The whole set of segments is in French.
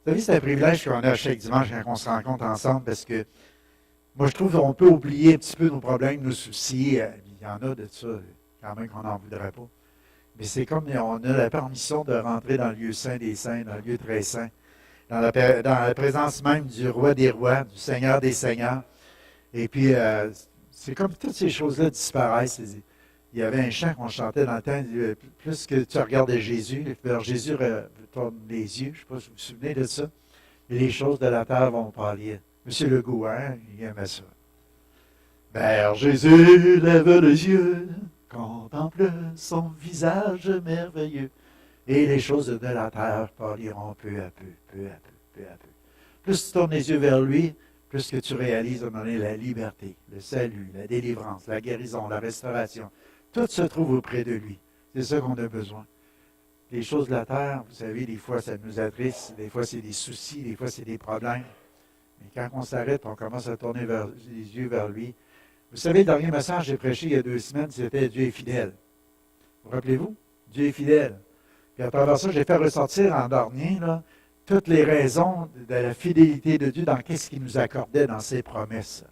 Vous savez, c'est un privilège qu'on a chaque dimanche quand on se rencontre ensemble parce que moi, je trouve qu'on peut oublier un petit peu nos problèmes, nos soucis. Il y en a de ça, quand même, qu'on n'en voudrait pas. Mais c'est comme on a la permission de rentrer dans le lieu saint des saints, dans le lieu très saint, dans la présence même du roi des rois, du seigneur des seigneurs. Et puis, c'est comme toutes ces choses-là disparaissent. Il y avait un chant qu'on chantait dans le temps, plus que tu regardais Jésus, vers Jésus tourne les yeux, je ne sais pas si vous vous souvenez de ça, et les choses de la terre vont parler. Monsieur Legault, hein, il aimait ça. Vers Jésus lève les yeux, contemple son visage merveilleux, et les choses de la terre parleront peu à peu, peu à peu, peu à peu. Plus tu tournes les yeux vers lui, plus que tu réalises à un moment donné la liberté, le salut, la délivrance, la guérison, la restauration. Tout se trouve auprès de lui. C'est ça qu'on a besoin. Les choses de la terre, vous savez, des fois, ça nous attriste, des fois, c'est des soucis, des fois, c'est des problèmes. Mais quand on s'arrête, on commence à tourner les yeux vers lui. Vous savez, le dernier message que j'ai prêché il y a 2 semaines, c'était Dieu est fidèle. Vous rappelez-vous? Dieu est fidèle. Puis à travers ça, j'ai fait ressortir en dernier, là, toutes les raisons de la fidélité de Dieu dans qu'est-ce qu'il nous accordait dans ses promesses.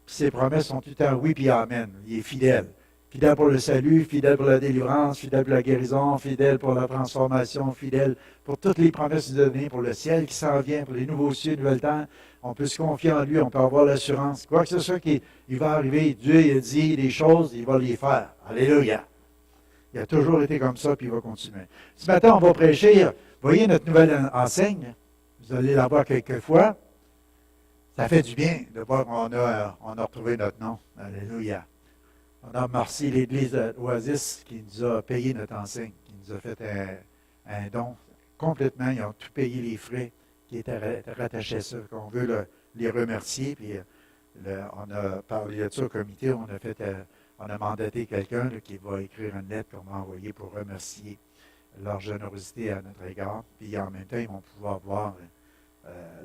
Puis ses promesses sont tout le temps oui puis amen. Il est fidèle. Fidèle pour le salut, fidèle pour la délivrance, fidèle pour la guérison, fidèle pour la transformation, fidèle pour toutes les promesses données, pour le ciel qui s'en vient, pour les nouveaux cieux, nouvelles terres. On peut se confier en lui, on peut avoir l'assurance. Quoi que ce soit qui va arriver, Dieu il a dit des choses, il va les faire. Alléluia. Il a toujours été comme ça, puis il va continuer. Ce matin, on va prêcher. Vous voyez notre nouvelle enseigne. Vous allez la voir quelques fois. Ça fait du bien de voir qu'on a retrouvé notre nom. Alléluia. On a remercié l'Église d'Oasis qui nous a payé notre enseigne, qui nous a fait un don complètement. Ils ont tout payé les frais qui étaient rattachés à ça. On veut les remercier. Puis on a parlé de ça au comité. On a mandaté quelqu'un qui va écrire une lettre qu'on va envoyer pour remercier leur générosité à notre égard. Puis en même temps, ils vont pouvoir voir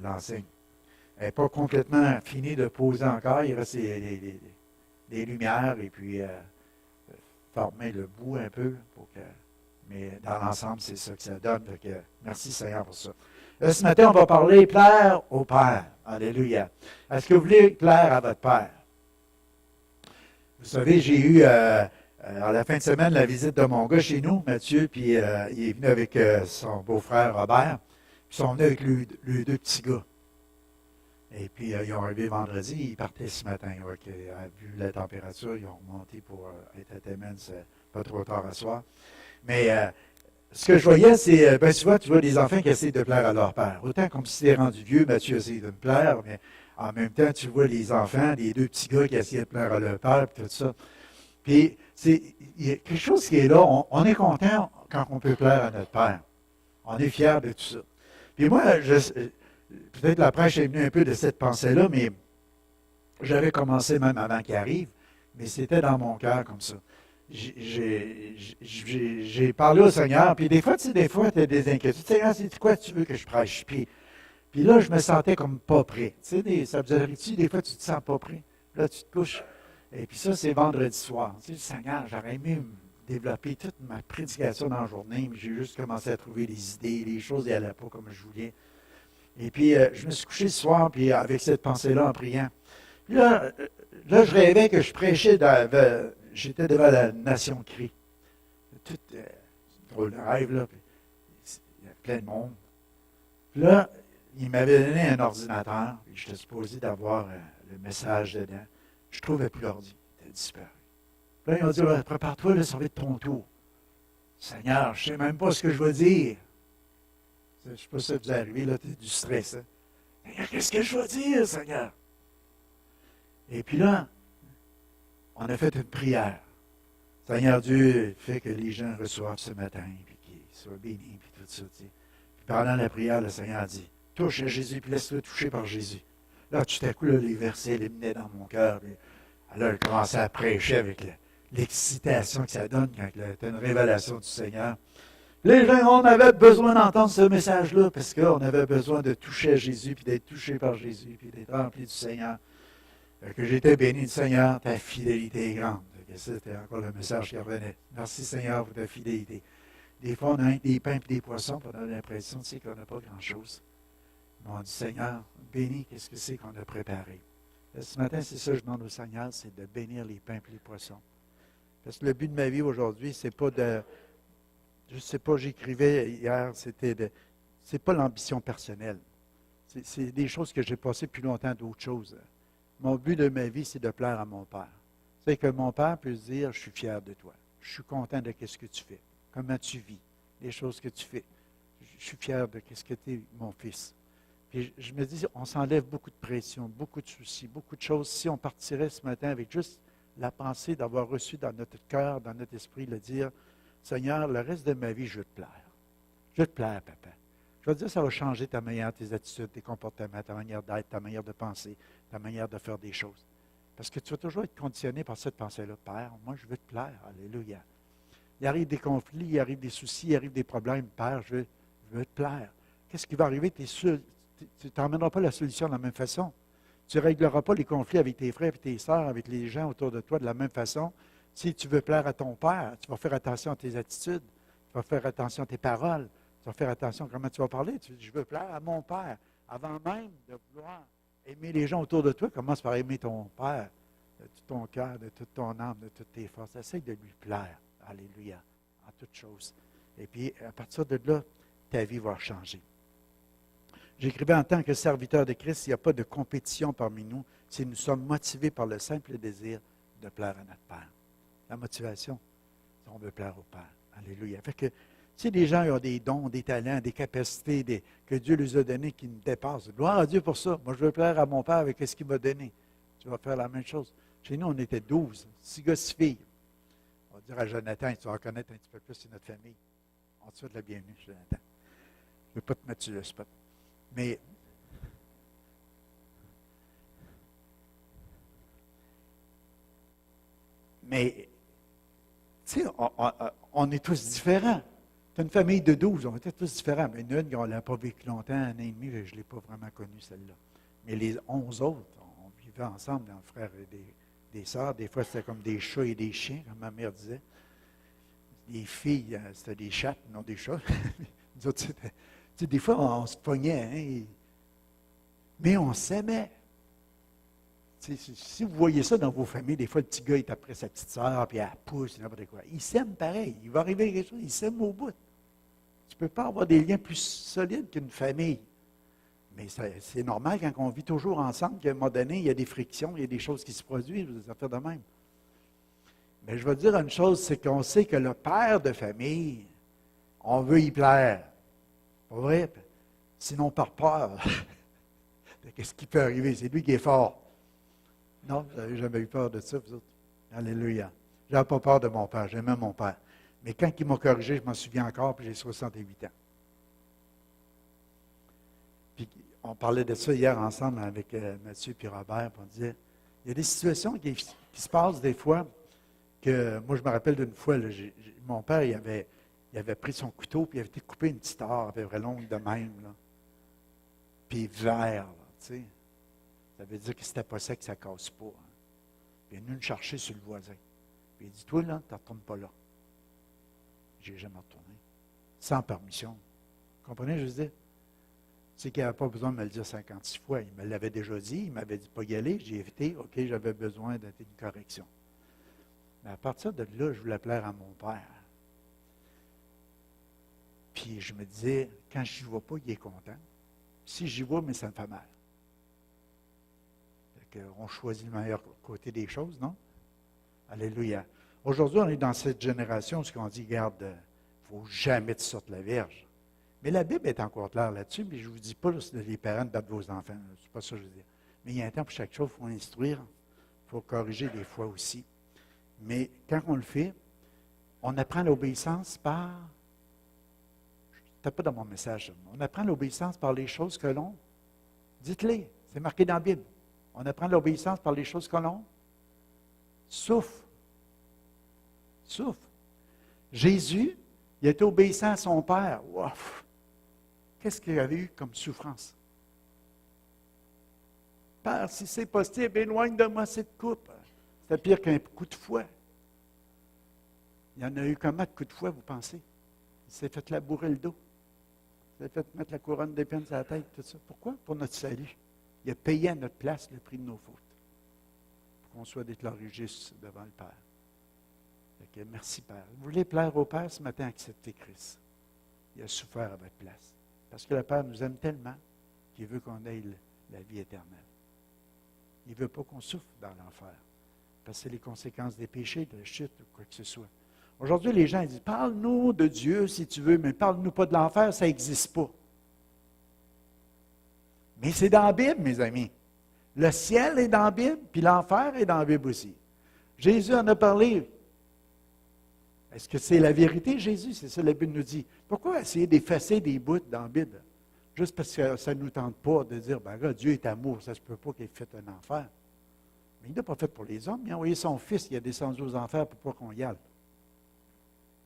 l'enseigne. Elle n'est pas complètement finie de poser encore. Il reste des lumières et puis former le bout un peu. Mais dans l'ensemble, c'est ça que ça donne. Donc, merci Seigneur pour ça. Ce matin, on va parler plaire au Père. Alléluia. Est-ce que vous voulez plaire à votre Père? Vous savez, j'ai eu à la fin de semaine la visite de mon gars chez nous, Mathieu, puis il est venu avec son beau-frère Robert, puis ils sont venus avec les 2 petits gars. Et puis, ils ont arrivé vendredi, ils partaient ce matin. Vu la température, ils ont remonté pour être à Témen, c'est pas trop tard à soir. Mais ce que je voyais, c'est, souvent, tu vois des enfants qui essaient de plaire à leur père. Autant comme si c'était rendu vieux, Mathieu essaie de me plaire, mais en même temps, tu vois les enfants, les 2 petits gars qui essaient de plaire à leur père, puis tout ça. Puis, il y a quelque chose qui est là. On est content quand on peut plaire à notre père. On est fiers de tout ça. Puis moi, peut-être la prêche est venue un peu de cette pensée-là, mais j'avais commencé même avant qu'il arrive, mais c'était dans mon cœur comme ça. J'ai parlé au Seigneur, puis des fois, tu as des inquiétudes. Seigneur, c'est quoi tu veux que je prêche? Puis là, je me sentais comme pas prêt. Tu sais, ça vous arrive-tu, des fois, tu te sens pas prêt. Là, tu te couches. Et puis ça, c'est vendredi soir. Tu sais, Seigneur, j'aurais aimé me développer toute ma prédication dans la journée, mais j'ai juste commencé à trouver des idées, les choses n'allaient pas comme je voulais. Et puis, je me suis couché ce soir, puis avec cette pensée-là, en priant. Puis là, je rêvais que je prêchais, j'étais devant la nation crie. Tout drôle de rêve, là. Puis, il y a plein de monde. Puis là, il m'avait donné un ordinateur, puis j'étais supposé d'avoir le message dedans. Je ne trouvais plus l'ordi. Il était disparu. Puis là, ils m'ont dit, prépare-toi, là, ça va être ton tour. Seigneur, je ne sais même pas ce que je vais dire. Je ne sais pas si vous arrivez, là, tu es du stress. Hein? Seigneur, qu'est-ce que je vais dire, Seigneur? Et puis là, on a fait une prière. Seigneur Dieu, fait que les gens reçoivent ce matin, puis qu'ils soient bénis, puis tout ça. Tu sais. Puis pendant la prière, le Seigneur dit, touche à Jésus, puis laisse-le toucher par Jésus. Là, tout à coup, là, les versets éliminaient dans mon cœur. Puis, alors, il commençait à prêcher avec l'excitation que ça donne quand tu as une révélation du Seigneur. Les gens, on avait besoin d'entendre ce message-là parce qu'on avait besoin de toucher à Jésus, puis d'être touché par Jésus, puis d'être rempli du Seigneur. Que j'étais béni du Seigneur, ta fidélité est grande. C'était encore le message qui revenait. Merci Seigneur pour ta fidélité. Des fois, on a des pains et des poissons, puis on a l'impression qu'on n'a pas grand-chose. On dit, Seigneur, bénis, qu'est-ce que c'est qu'on a préparé? Ce matin, c'est ça que je demande au Seigneur, c'est de bénir les pains et les poissons. Parce que le but de ma vie aujourd'hui, c'est pas de... Je ne sais pas, j'écrivais hier, c'est pas l'ambition personnelle. C'est des choses que j'ai passées plus longtemps d'autres choses. Mon but de ma vie, c'est de plaire à mon Père. C'est que mon Père peut se dire, je suis fier de toi. Je suis content de ce que tu fais. Comment tu vis, les choses que tu fais. Je suis fier de ce que tu es, mon fils. Puis je me dis, on s'enlève beaucoup de pression, beaucoup de soucis, beaucoup de choses. Si on partirait ce matin avec juste la pensée d'avoir reçu dans notre cœur, dans notre esprit, le dire, Seigneur, le reste de ma vie, je veux te plaire. Je veux te plaire, papa. Je veux dire, ça va changer ta manière, tes attitudes, tes comportements, ta manière d'être, ta manière de penser, ta manière de faire des choses. Parce que tu vas toujours être conditionné par cette pensée-là. Père, moi, je veux te plaire. Alléluia. Il arrive des conflits, il arrive des soucis, il arrive des problèmes. Père, je veux te plaire. Qu'est-ce qui va arriver? Tu n'emmèneras pas la solution de la même façon. Tu ne régleras pas les conflits avec tes frères et tes sœurs, avec les gens autour de toi de la même façon. Si tu veux plaire à ton Père, tu vas faire attention à tes attitudes, tu vas faire attention à tes paroles, tu vas faire attention à comment tu vas parler. Tu dis, je veux plaire à mon Père. Avant même de vouloir aimer les gens autour de toi, commence par aimer ton Père de tout ton cœur, de toute ton âme, de toutes tes forces. Essaye de lui plaire. Alléluia. En toutes choses. Et puis, à partir de là, ta vie va changer. J'écrivais en tant que serviteur de Christ, il n'y a pas de compétition parmi nous si nous sommes motivés par le simple désir de plaire à notre Père. La motivation, c'est on veut plaire au Père. Alléluia. Fait que, si des gens ont des dons, des talents, des capacités que Dieu les a donnés qui nous dépassent, gloire à Dieu pour ça. Moi, je veux plaire à mon Père avec ce qu'il m'a donné. Tu vas faire la même chose. Chez nous, on était 12, 6 gars, 6 filles. On va dire à Jonathan, tu vas reconnaître un petit peu plus, c'est notre famille. On te souhaite la bienvenue, Jonathan. Je ne veux pas te mettre sur le spot. Mais tu sais, on est tous différents. Tu as une famille de 12, on était tous différents. Mais une, on ne l'a pas vécu longtemps, un an et demi, je ne l'ai pas vraiment connue, celle-là. Mais les 11 autres, on vivait ensemble, dans le frère et des sœurs. Des fois, c'était comme des chats et des chiens, comme ma mère disait. Les filles, c'était des chattes, non des chats. Nous autres, tu sais, des fois, on se pognait, hein, mais on s'aimait. Si vous voyez ça dans vos familles, des fois, le petit gars est après sa petite sœur, puis elle pousse, n'importe quoi. Il s'aime pareil. Il va arriver quelque chose, il s'aime au bout. Tu ne peux pas avoir des liens plus solides qu'une famille. Mais c'est normal quand on vit toujours ensemble, qu'à un moment donné, il y a des frictions, il y a des choses qui se produisent, des affaires de même. Mais je vais dire une chose, c'est qu'on sait que le père de famille, on veut y plaire. Pas vrai? Sinon, par peur. Qu'est-ce qui peut arriver? C'est lui qui est fort. Non, vous n'avez jamais eu peur de ça, vous autres. Alléluia. Je n'avais pas peur de mon père, j'aimais mon père. Mais quand il m'a corrigé, je m'en souviens encore, puis j'ai 68 ans. Puis on parlait de ça hier ensemble avec Mathieu et Robert, puis on disait, il y a des situations qui se passent des fois, que moi je me rappelle d'une fois, là, mon père, il avait pris son couteau, puis il avait été coupé une petite arbre à peu près longue de même, là. Puis vert, là, tu sais. Ça veut dire que c'était pas sec, ça ne casse pas. Hein. Puis il est venu le chercher sur le voisin. Puis il dit, toi, là, tu ne retournes pas là. Je n'ai jamais retourné. Sans permission. Vous comprenez, je veux dire? C'est qu'il n'avait pas besoin de me le dire 56 fois. Il me l'avait déjà dit, il m'avait dit pas y aller. J'ai évité, OK, j'avais besoin d'une correction. Mais à partir de là, je voulais plaire à mon père. Puis je me disais, quand je n'y vais pas, il est content. Si j'y vais, mais ça me fait mal. On choisit le meilleur côté des choses, non? Alléluia. Aujourd'hui, on est dans cette génération où on dit, regarde, il ne faut jamais te sortir la Vierge. Mais la Bible est encore claire là-dessus, mais je ne vous dis pas que les parents de battre vos enfants. C'est pas ça que je veux dire. Mais il y a un temps pour chaque chose, il faut instruire, il faut corriger des fois aussi. Mais quand on le fait, on apprend l'obéissance par... Je ne pas dans mon message. On apprend l'obéissance par les choses que l'on... Dites-les, c'est marqué dans la Bible. On apprend l'obéissance par les choses que l'on souffre. Souffre. Jésus, il était obéissant à son Père. Wow. Qu'est-ce qu'il avait eu comme souffrance? Père, si c'est possible, éloigne de moi cette coupe. C'était pire qu'un coup de fouet. Il y en a eu combien de coups de fouet, vous pensez? Il s'est fait labourer le dos. l'a fait mettre la couronne d'épines sur la tête, tout ça. Pourquoi? Pour notre salut. Il a payé à notre place le prix de nos fautes. Pour qu'on soit déclaré juste devant le Père. Fait que merci, Père. Vous voulez plaire au Père ce matin, acceptez Christ. Il a souffert à votre place. Parce que le Père nous aime tellement qu'il veut qu'on ait la vie éternelle. Il ne veut pas qu'on souffre dans l'enfer. Parce que c'est les conséquences des péchés, de la chute ou quoi que ce soit. Aujourd'hui, les gens disent, parle-nous de Dieu si tu veux, mais parle-nous pas de l'enfer, ça n'existe pas. Mais c'est dans la Bible, mes amis. Le ciel est dans la Bible, puis l'enfer est dans la Bible aussi. Jésus en a parlé. Est-ce que c'est la vérité, Jésus? C'est ça que la Bible nous dit. Pourquoi essayer d'effacer des bouts dans la Bible? Juste parce que ça ne nous tente pas de dire, ben là, Dieu est amour, ça ne se peut pas qu'il ait fait un enfer. Mais il n'a pas fait pour les hommes. Il a envoyé son Fils, il a descendu aux enfers pour pas qu'on y aille.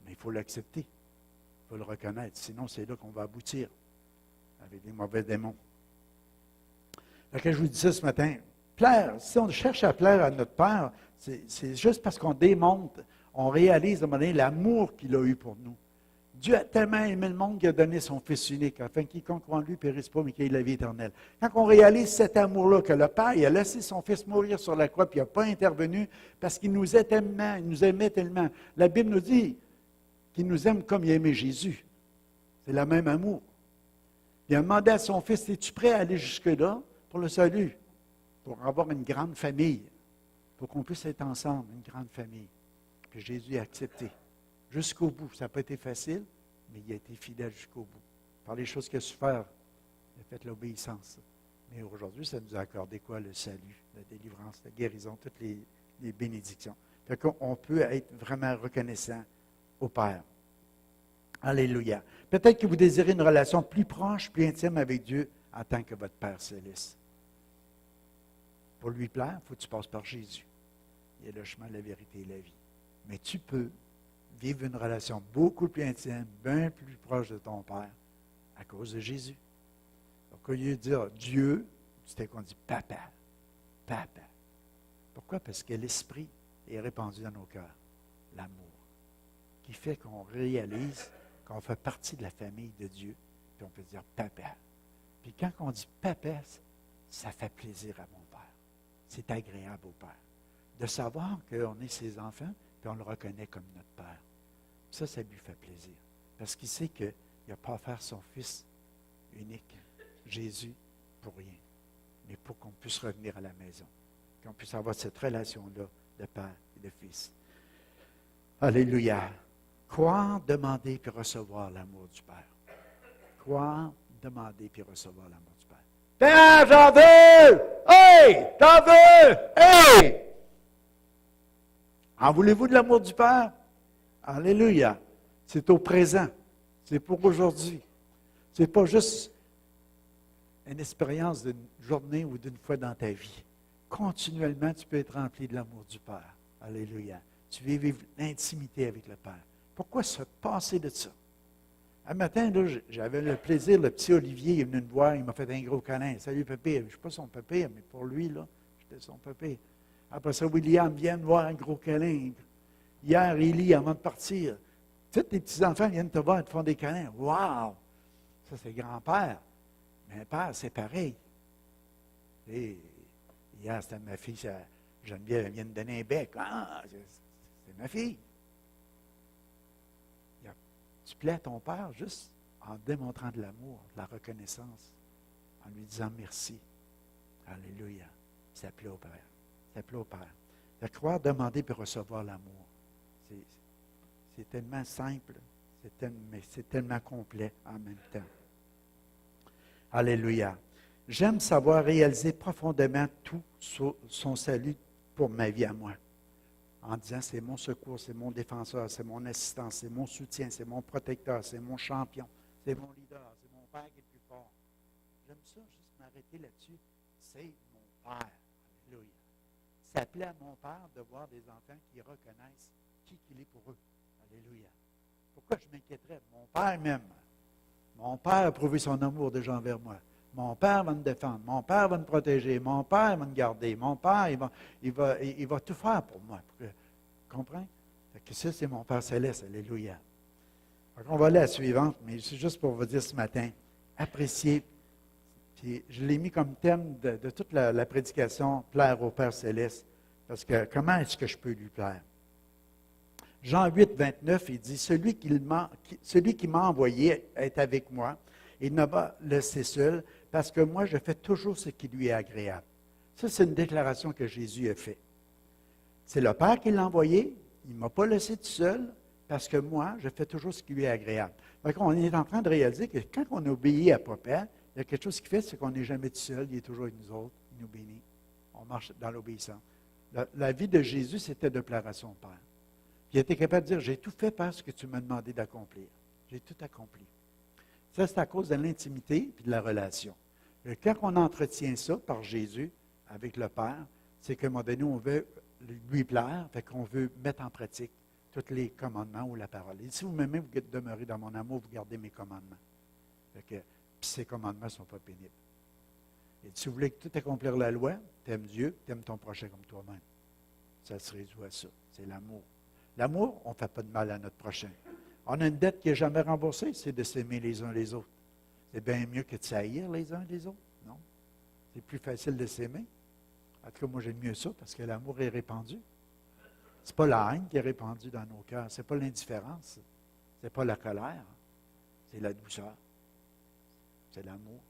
Mais il faut l'accepter. Il faut le reconnaître. Sinon, c'est là qu'on va aboutir avec des mauvais démons. Donc, je vous dis ça ce matin. Plaire, si on cherche à plaire à notre Père, c'est juste parce qu'on démontre, on réalise à un moment donné l'amour qu'il a eu pour nous. Dieu a tellement aimé le monde qu'il a donné son Fils unique, afin que quiconque croit en lui ne périsse pas, mais qu'il ait la vie éternelle. Quand on réalise cet amour-là, que le Père il a laissé son Fils mourir sur la croix, puis il n'a pas intervenu, parce qu'il nous aimait tellement, il nous aimait tellement. La Bible nous dit qu'il nous aime comme il aimait Jésus. C'est le même amour. Il a demandé à son Fils, es-tu prêt à aller jusque-là pour le salut, pour avoir une grande famille, pour qu'on puisse être ensemble, une grande famille. Puis Jésus a accepté. Jusqu'au bout. Ça n'a pas été facile, mais il a été fidèle jusqu'au bout. Par les choses qu'il a souffert, il a fait l'obéissance. Mais aujourd'hui, ça nous a accordé quoi? Le salut, la délivrance, la guérison, toutes les bénédictions. Fait qu'on peut être vraiment reconnaissant au Père. Alléluia. Peut-être que vous désirez une relation plus proche, plus intime avec Dieu en tant que votre Père céleste. Pour lui plaire, il faut que tu passes par Jésus. Il y a le chemin, la vérité et la vie. Mais tu peux vivre une relation beaucoup plus intime, bien plus proche de ton Père, à cause de Jésus. Donc, au lieu de dire Dieu, c'est qu'on dit Papa, Papa. Pourquoi? Parce que l'Esprit est répandu dans nos cœurs, l'amour, qui fait qu'on réalise qu'on fait partie de la famille de Dieu, puis on peut dire Papa. Puis quand on dit Papa, ça fait plaisir à mon Père. C'est agréable au Père. De savoir qu'on est ses enfants, puis on le reconnaît comme notre Père. Ça lui fait plaisir. Parce qu'il sait qu'il n'a pas offert son Fils unique, Jésus, pour rien. Mais pour qu'on puisse revenir à la maison. Qu'on puisse avoir cette relation-là de Père et de Fils. Alléluia. Croire, demander, puis recevoir l'amour du Père. Croire, demander, puis recevoir l'amour du Père. Père, j'en veux! Hey! J'en veux! Hey! En voulez-vous de l'amour du Père? Alléluia. C'est au présent. C'est pour aujourd'hui. Ce n'est pas juste une expérience d'une journée ou d'une fois dans ta vie. Continuellement, tu peux être rempli de l'amour du Père. Alléluia. Tu veux vivre l'intimité avec le Père. Pourquoi se passer de ça? Un matin, là, j'avais le plaisir, le petit Olivier, il est venu me voir, il m'a fait un gros câlin. Salut, pépé. Je ne suis pas son pépé, mais pour lui, là, j'étais son pépé. Après ça, William vient me voir un gros câlin. Hier, Élie, avant de partir, tous tes petits-enfants viennent te voir et te font des câlins. Wow! Ça, c'est grand-père. Mais un père, c'est pareil. Et hier, c'était ma fille, Geneviève, elle vient de donner un bec. Ah, c'est ma fille. Tu plais à ton Père juste en démontrant de l'amour, de la reconnaissance, en lui disant merci. Alléluia. Ça plaît au Père. Ça plaît au Père. De croire, demander puis recevoir l'amour. C'est tellement simple, mais c'est tellement complet en même temps. Alléluia. J'aime savoir réaliser profondément tout son salut pour ma vie à moi. En disant, c'est mon secours, c'est mon défenseur, c'est mon assistant, c'est mon soutien, c'est mon protecteur, c'est mon champion, c'est mon leader, c'est mon Père qui est le plus fort. J'aime ça, juste m'arrêter là-dessus. C'est mon Père. Alléluia. Ça plaît à mon Père de voir des enfants qui reconnaissent qui il est pour eux. Alléluia. Pourquoi je m'inquiéterais? Mon Père m'aime. Mon Père a prouvé son amour déjà envers moi. Mon Père va me défendre. Mon Père va me protéger. Mon Père va me garder. Mon Père, il va tout faire pour moi. Comprends? Que ça, c'est mon Père céleste. Alléluia. Donc, on va aller à la suivante, mais c'est juste pour vous dire ce matin, apprécier. Puis je l'ai mis comme thème de toute la prédication, plaire au Père Céleste. Parce que comment est-ce que je peux lui plaire? Jean 8, 29, il dit, celui qui m'a envoyé est avec moi. Il ne m'a laissé seul parce que moi, je fais toujours ce qui lui est agréable. Ça, c'est une déclaration que Jésus a faite. C'est le Père qui l'a envoyé. Il ne m'a pas laissé tout seul parce que moi, je fais toujours ce qui lui est agréable. Donc, on est en train de réaliser que quand on obéit à Papa, il y a quelque chose qui fait, c'est qu'on n'est jamais tout seul. Il est toujours avec nous autres. Il nous bénit. On marche dans l'obéissance. La vie de Jésus, c'était de plaire à son Père. Puis il était capable de dire, j'ai tout fait parce que tu m'as demandé d'accomplir. J'ai tout accompli. Ça, c'est à cause de l'intimité et de la relation. Et quand on entretient ça par Jésus avec le Père, c'est qu'à un moment donné, on veut lui plaire, fait qu'on veut mettre en pratique tous les commandements ou la parole. Et si vous m'aimez, vous demeurez dans mon amour, vous gardez mes commandements. Puis ces commandements ne sont pas pénibles. Et si vous voulez tout accomplir la loi, t'aimes Dieu, t'aimes ton prochain comme toi-même. Ça se réduit à ça. C'est l'amour. L'amour, on ne fait pas de mal à notre prochain. On a une dette qui n'est jamais remboursée, c'est de s'aimer les uns les autres. C'est bien mieux que de s'haïr les uns les autres, non? C'est plus facile de s'aimer. En tout cas, moi, j'aime mieux ça parce que l'amour est répandu. Ce n'est pas la haine qui est répandue dans nos cœurs. Ce n'est pas l'indifférence. Ce n'est pas la colère. C'est la douceur. C'est l'amour.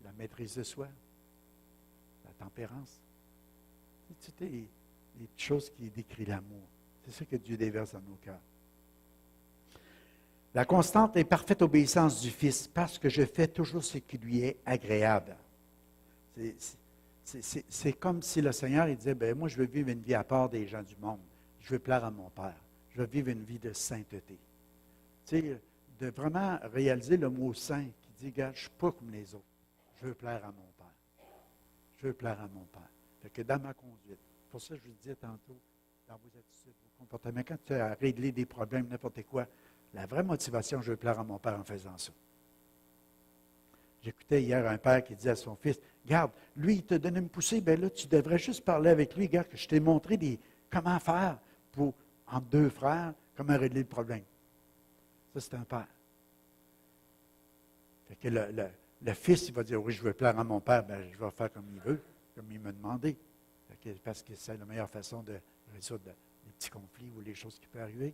La maîtrise de soi. La tempérance. C'est toutes les choses qui décrivent l'amour. C'est ça que Dieu déverse dans nos cœurs. La constante et parfaite obéissance du Fils, parce que je fais toujours ce qui lui est agréable. C'est comme si le Seigneur il disait, moi je veux vivre une vie à part des gens du monde. Je veux plaire à mon Père. Je veux vivre une vie de sainteté. Tu sais, de vraiment réaliser le mot saint qui dit, regarde, je ne suis pas comme les autres. Je veux plaire à mon Père. Je veux plaire à mon Père. Fait que dans ma conduite, pour ça je vous disais tantôt, dans vos attitudes, vos comportements, quand tu as réglé des problèmes, n'importe quoi, la vraie motivation, je veux plaire à mon Père en faisant ça. J'écoutais hier un père qui disait à son fils, « Regarde, lui, il t'a donné une poussée, bien là, tu devrais juste parler avec lui. Regarde, que je t'ai montré comment faire entre deux frères, comment régler le problème. » Ça, c'est un père. Fait que le fils, il va dire, « Oui, je veux plaire à mon père, bien, je vais faire comme il veut, comme il m'a demandé. » Parce que c'est la meilleure façon de résoudre les petits conflits ou les choses qui peuvent arriver.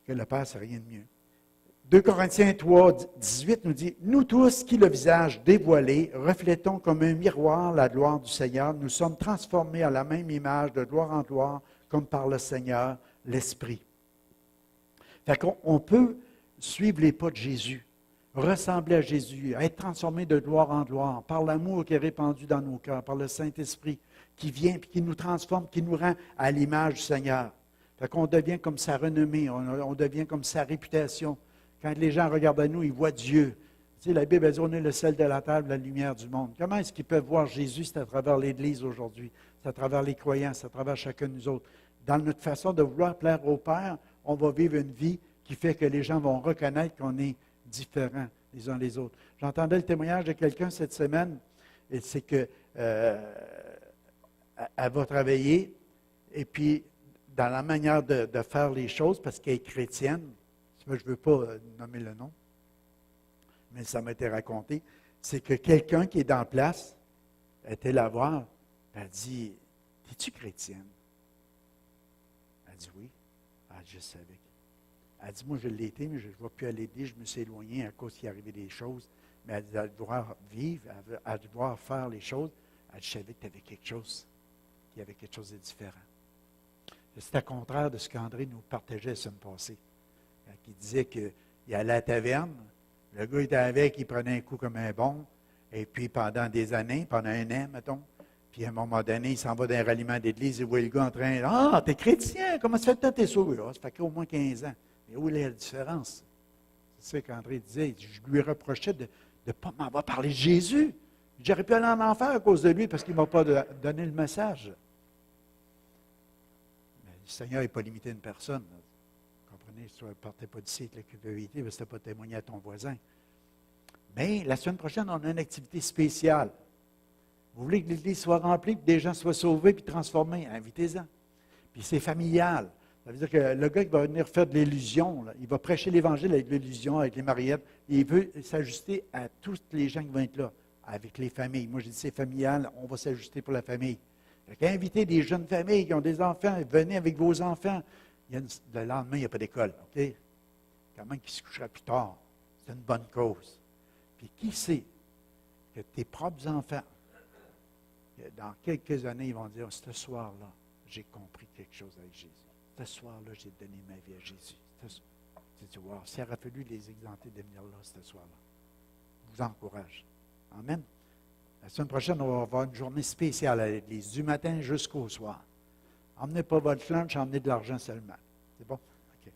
Que le Père, c'est rien de mieux. 2 Corinthiens 3, 18 nous dit, « Nous tous qui le visage dévoilé, reflétons comme un miroir la gloire du Seigneur, nous sommes transformés à la même image de gloire en gloire, comme par le Seigneur, l'Esprit. » Fait qu'on peut suivre les pas de Jésus, ressembler à Jésus, être transformé de gloire en gloire, par l'amour qui est répandu dans nos cœurs, par le Saint-Esprit qui vient et qui nous transforme, qui nous rend à l'image du Seigneur. Fait qu'on devient comme sa renommée, on devient comme sa réputation. Quand les gens regardent à nous, ils voient Dieu. Tu sais, la Bible a dit, on est le sel de la table, la lumière du monde. Comment est-ce qu'ils peuvent voir Jésus? C'est à travers l'Église aujourd'hui. C'est à travers les croyants, c'est à travers chacun de nous autres. Dans notre façon de vouloir plaire au Père, on va vivre une vie qui fait que les gens vont reconnaître qu'on est différents les uns les autres. J'entendais le témoignage de quelqu'un cette semaine, et c'est que elle va travailler, et puis dans la manière de faire les choses, parce qu'elle est chrétienne, je ne veux pas nommer le nom, mais ça m'a été raconté, c'est que quelqu'un qui est dans la place était la voir, elle dit, « Es-tu chrétienne? » Elle dit, « Oui. » Elle dit, « Je savais. » Elle dit, « Moi, je l'ai été, mais je ne vais plus à l'aider, je me suis éloigné à cause qu'il est arrivé des choses. » Mais elle dit, « À devoir vivre, à devoir faire les choses. » Elle dit, « Je savais que tu avais quelque chose, qu'il y avait quelque chose de différent. » C'est à contraire de ce qu'André nous partageait la semaine passée. Il disait qu'il allait à la taverne, le gars était avec, il prenait un coup comme un bon, et puis pendant des années, pendant un an, mettons, puis à un moment donné, il s'en va dans un ralliement d'église, il voit le gars en train, « Ah, t'es chrétien, comment ça fait que t'es sauvé? » Ah, ça fait qu'au moins 15 ans. Mais où est la différence? C'est ça qu'André disait, je lui reprochais de ne pas m'avoir parlé de Jésus. J'aurais pu aller en enfer à cause de lui parce qu'il ne m'a pas donné le message. Mais le Seigneur n'est pas limité à une personne. Vous comprenez? Si tu ne partais pas d'ici avec la culpabilité, parce que tu n'as pas témoigné à ton voisin. Mais la semaine prochaine, on a une activité spéciale. Vous voulez que l'Église soit remplie, que des gens soient sauvés puis transformés? Invitez-en. Puis c'est familial. Ça veut dire que le gars qui va venir faire de l'illusion, là, il va prêcher l'Évangile avec l'illusion, avec les marionnettes, et il veut s'ajuster à tous les gens qui vont être là, avec les familles. Moi, j'ai dit, c'est familial, on va s'ajuster pour la famille. Invitez des jeunes familles qui ont des enfants, venez avec vos enfants. Le lendemain, il n'y a pas d'école, OK? Quand même qui se couchera plus tard. C'est une bonne cause. Puis qui sait que tes propres enfants, dans quelques années, ils vont dire, ce soir-là, j'ai compris quelque chose avec Jésus. Ce soir-là, j'ai donné ma vie à Jésus. Tu vois, s'il aurait fallu les exempter de venir là ce soir-là. Je vous encourage. Amen. La semaine prochaine, on va avoir une journée spéciale à l'Église, du matin jusqu'au soir. Emmenez pas votre lunch, emmenez de l'argent seulement. C'est bon? OK.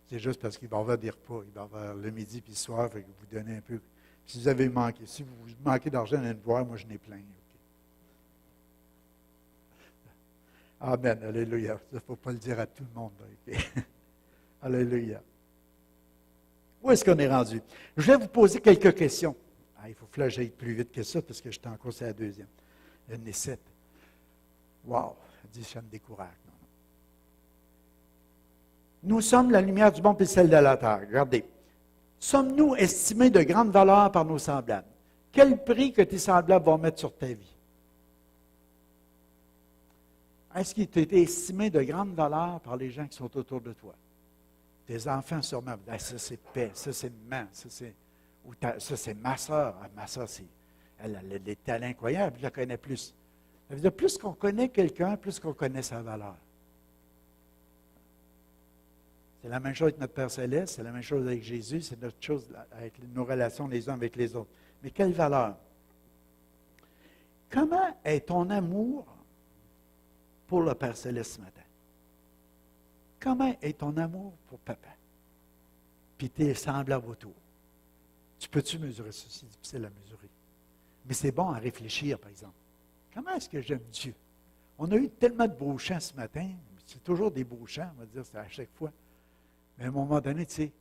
C'est juste parce qu'il va y avoir des repas. Il va y avoir le midi puis le soir, fait que vous donnez un peu. Si vous avez manqué, si vous manquez d'argent, allez me voir, moi je n'ai plein. Okay. Amen. Alléluia. Il ne faut pas le dire à tout le monde. Okay. Alléluia. Où est-ce qu'on est rendu? Je vais vous poser quelques questions. Ah, il faut que j'aille plus vite que ça parce que je suis encore sur la deuxième. Il y en a 7. Wow! Elle dit, ça me décourage. Non. Nous sommes la lumière du monde et celle de la terre. Regardez. Sommes-nous estimés de grande valeur par nos semblables? Quel prix que tes semblables vont mettre sur ta vie? Est-ce qu'il t'a été estimé de grande valeur par les gens qui sont autour de toi? Tes enfants sûrement. Ah, ça, c'est paix. Ça, c'est maman. Ça, c'est ma soeur. Ah, ma soeur, elle a des talents incroyables. Je la connais plus. Ça veut dire, plus qu'on connaît quelqu'un, plus qu'on connaît sa valeur. C'est la même chose avec notre Père Céleste, c'est la même chose avec Jésus, c'est notre chose avec nos relations les uns avec les autres. Mais quelle valeur? Comment est ton amour pour le Père Céleste ce matin? Comment est ton amour pour Papa? Puis tes semblables autour. Tu peux-tu mesurer ça? C'est difficile à mesurer. Mais c'est bon à réfléchir, par exemple. Comment est-ce que j'aime Dieu? On a eu tellement de beaux chants ce matin. C'est toujours des beaux chants, on va dire, c'est à chaque fois. Mais à un moment donné, tu sais,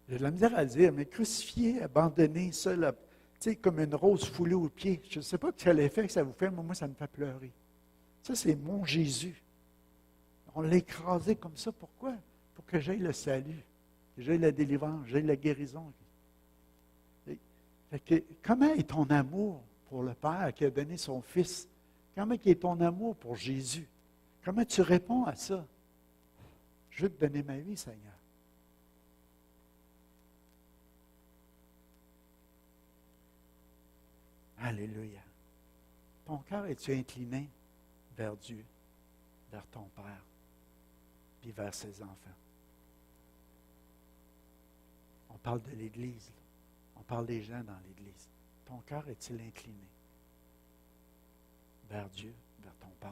j'ai de la misère à le dire, mais crucifié, abandonné, seul, tu sais, comme une rose foulée aux pieds. Je ne sais pas quel effet que ça vous fait, mais moi, ça me fait pleurer. Ça, c'est mon Jésus. On l'a écrasé comme ça. Pourquoi? Pour que j'aie le salut, que j'aie la délivrance, j'aie la guérison. Fait que, comment est ton amour pour le Père qui a donné son Fils? Comment est ton amour pour Jésus? Comment tu réponds à ça? Je veux te donner ma vie, Seigneur. Alléluia. Ton cœur es-tu incliné vers Dieu, vers ton Père, puis vers ses enfants? On parle de l'Église, là. On parle des gens dans l'Église. Ton cœur est-il incliné vers Dieu, vers ton Père,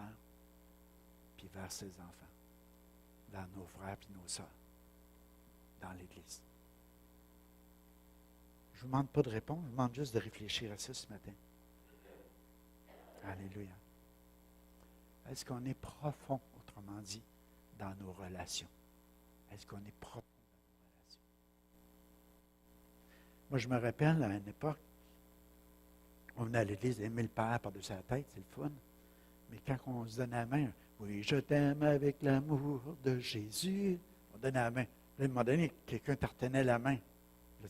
puis vers ses enfants, dans nos frères et nos sœurs, dans l'Église? Je ne vous demande pas de répondre, je vous demande juste de réfléchir à ça ce matin. Alléluia. Est-ce qu'on est profond, autrement dit, dans nos relations? Est-ce qu'on est profond dans nos relations? Moi, je me rappelle, à une époque, on venait à l'église, aimer le Père par-dessus la tête, c'est le fun. Mais quand on se donnait la main, oui, je t'aime avec l'amour de Jésus, on donnait la main. Là, à un moment donné, quelqu'un te retenait la main. Là,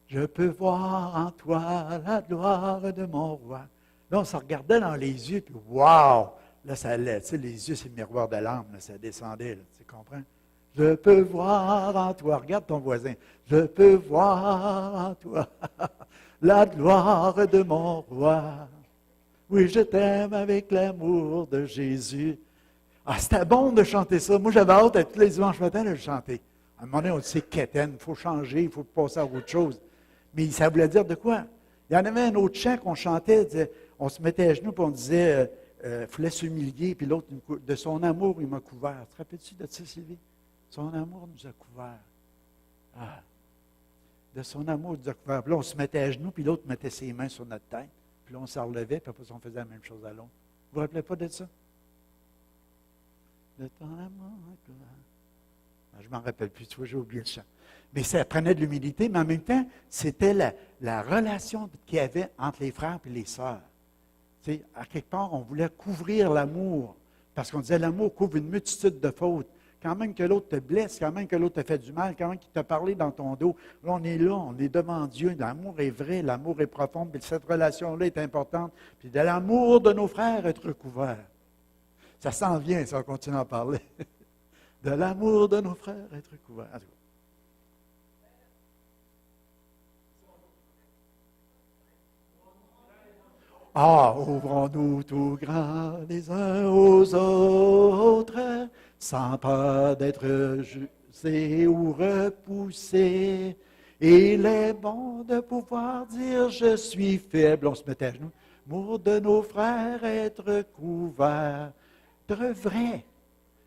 je peux voir en toi la gloire de mon roi. Là, on se regardait dans les yeux, puis wow! Là, ça allait. Tu sais, les yeux, c'est le miroir de l'âme, là, ça descendait, là, tu comprends? Je peux voir en toi. Regarde ton voisin. Je peux voir en toi la gloire de mon roi. Oui, je t'aime avec l'amour de Jésus. Ah, c'était bon de chanter ça. Moi, j'avais hâte à tous les dimanches matins de le chanter. À un moment donné, on dit c'est quétaine, il faut changer, il faut passer à autre chose. Mais ça voulait dire de quoi? Il y en avait un autre chant qu'on chantait, on se mettait à genoux et on disait, il fallait s'humilier, puis l'autre, de son amour, il m'a couvert. Te rappelles-tu de ça, Sylvie? Son amour nous a couverts. Ah. De son amour nous a couverts. Puis là, on se mettait à genoux, puis l'autre mettait ses mains sur notre tête. Puis là, on s'en relevait, puis après, on faisait la même chose à l'autre. Vous vous rappelez pas de ça? De ton amour couvert. Je ne m'en rappelle plus, tu vois, j'ai oublié le chant. Mais ça prenait de l'humilité, mais en même temps, c'était la relation qu'il y avait entre les frères et les sœurs. Tu sais, à quelque part, on voulait couvrir l'amour Parce qu'on disait, l'amour couvre une multitude de fautes. Quand même que l'autre te blesse, quand même que l'autre te fait du mal, quand même qu'il t'a parlé dans ton dos, là, on est devant Dieu. L'amour est vrai, l'amour est profond, puis cette relation-là est importante. Puis de l'amour de nos frères être couvert. Ça s'en vient, ça, on continue à en parler. De l'amour de nos frères être couvert. En tout cas. Ah, ouvrons-nous tout grand les uns aux autres, sans peur d'être jugés ou repoussés. Il est bon de pouvoir dire je suis faible. On se met à genoux. L'amour de nos frères être couvert, d'être vrai,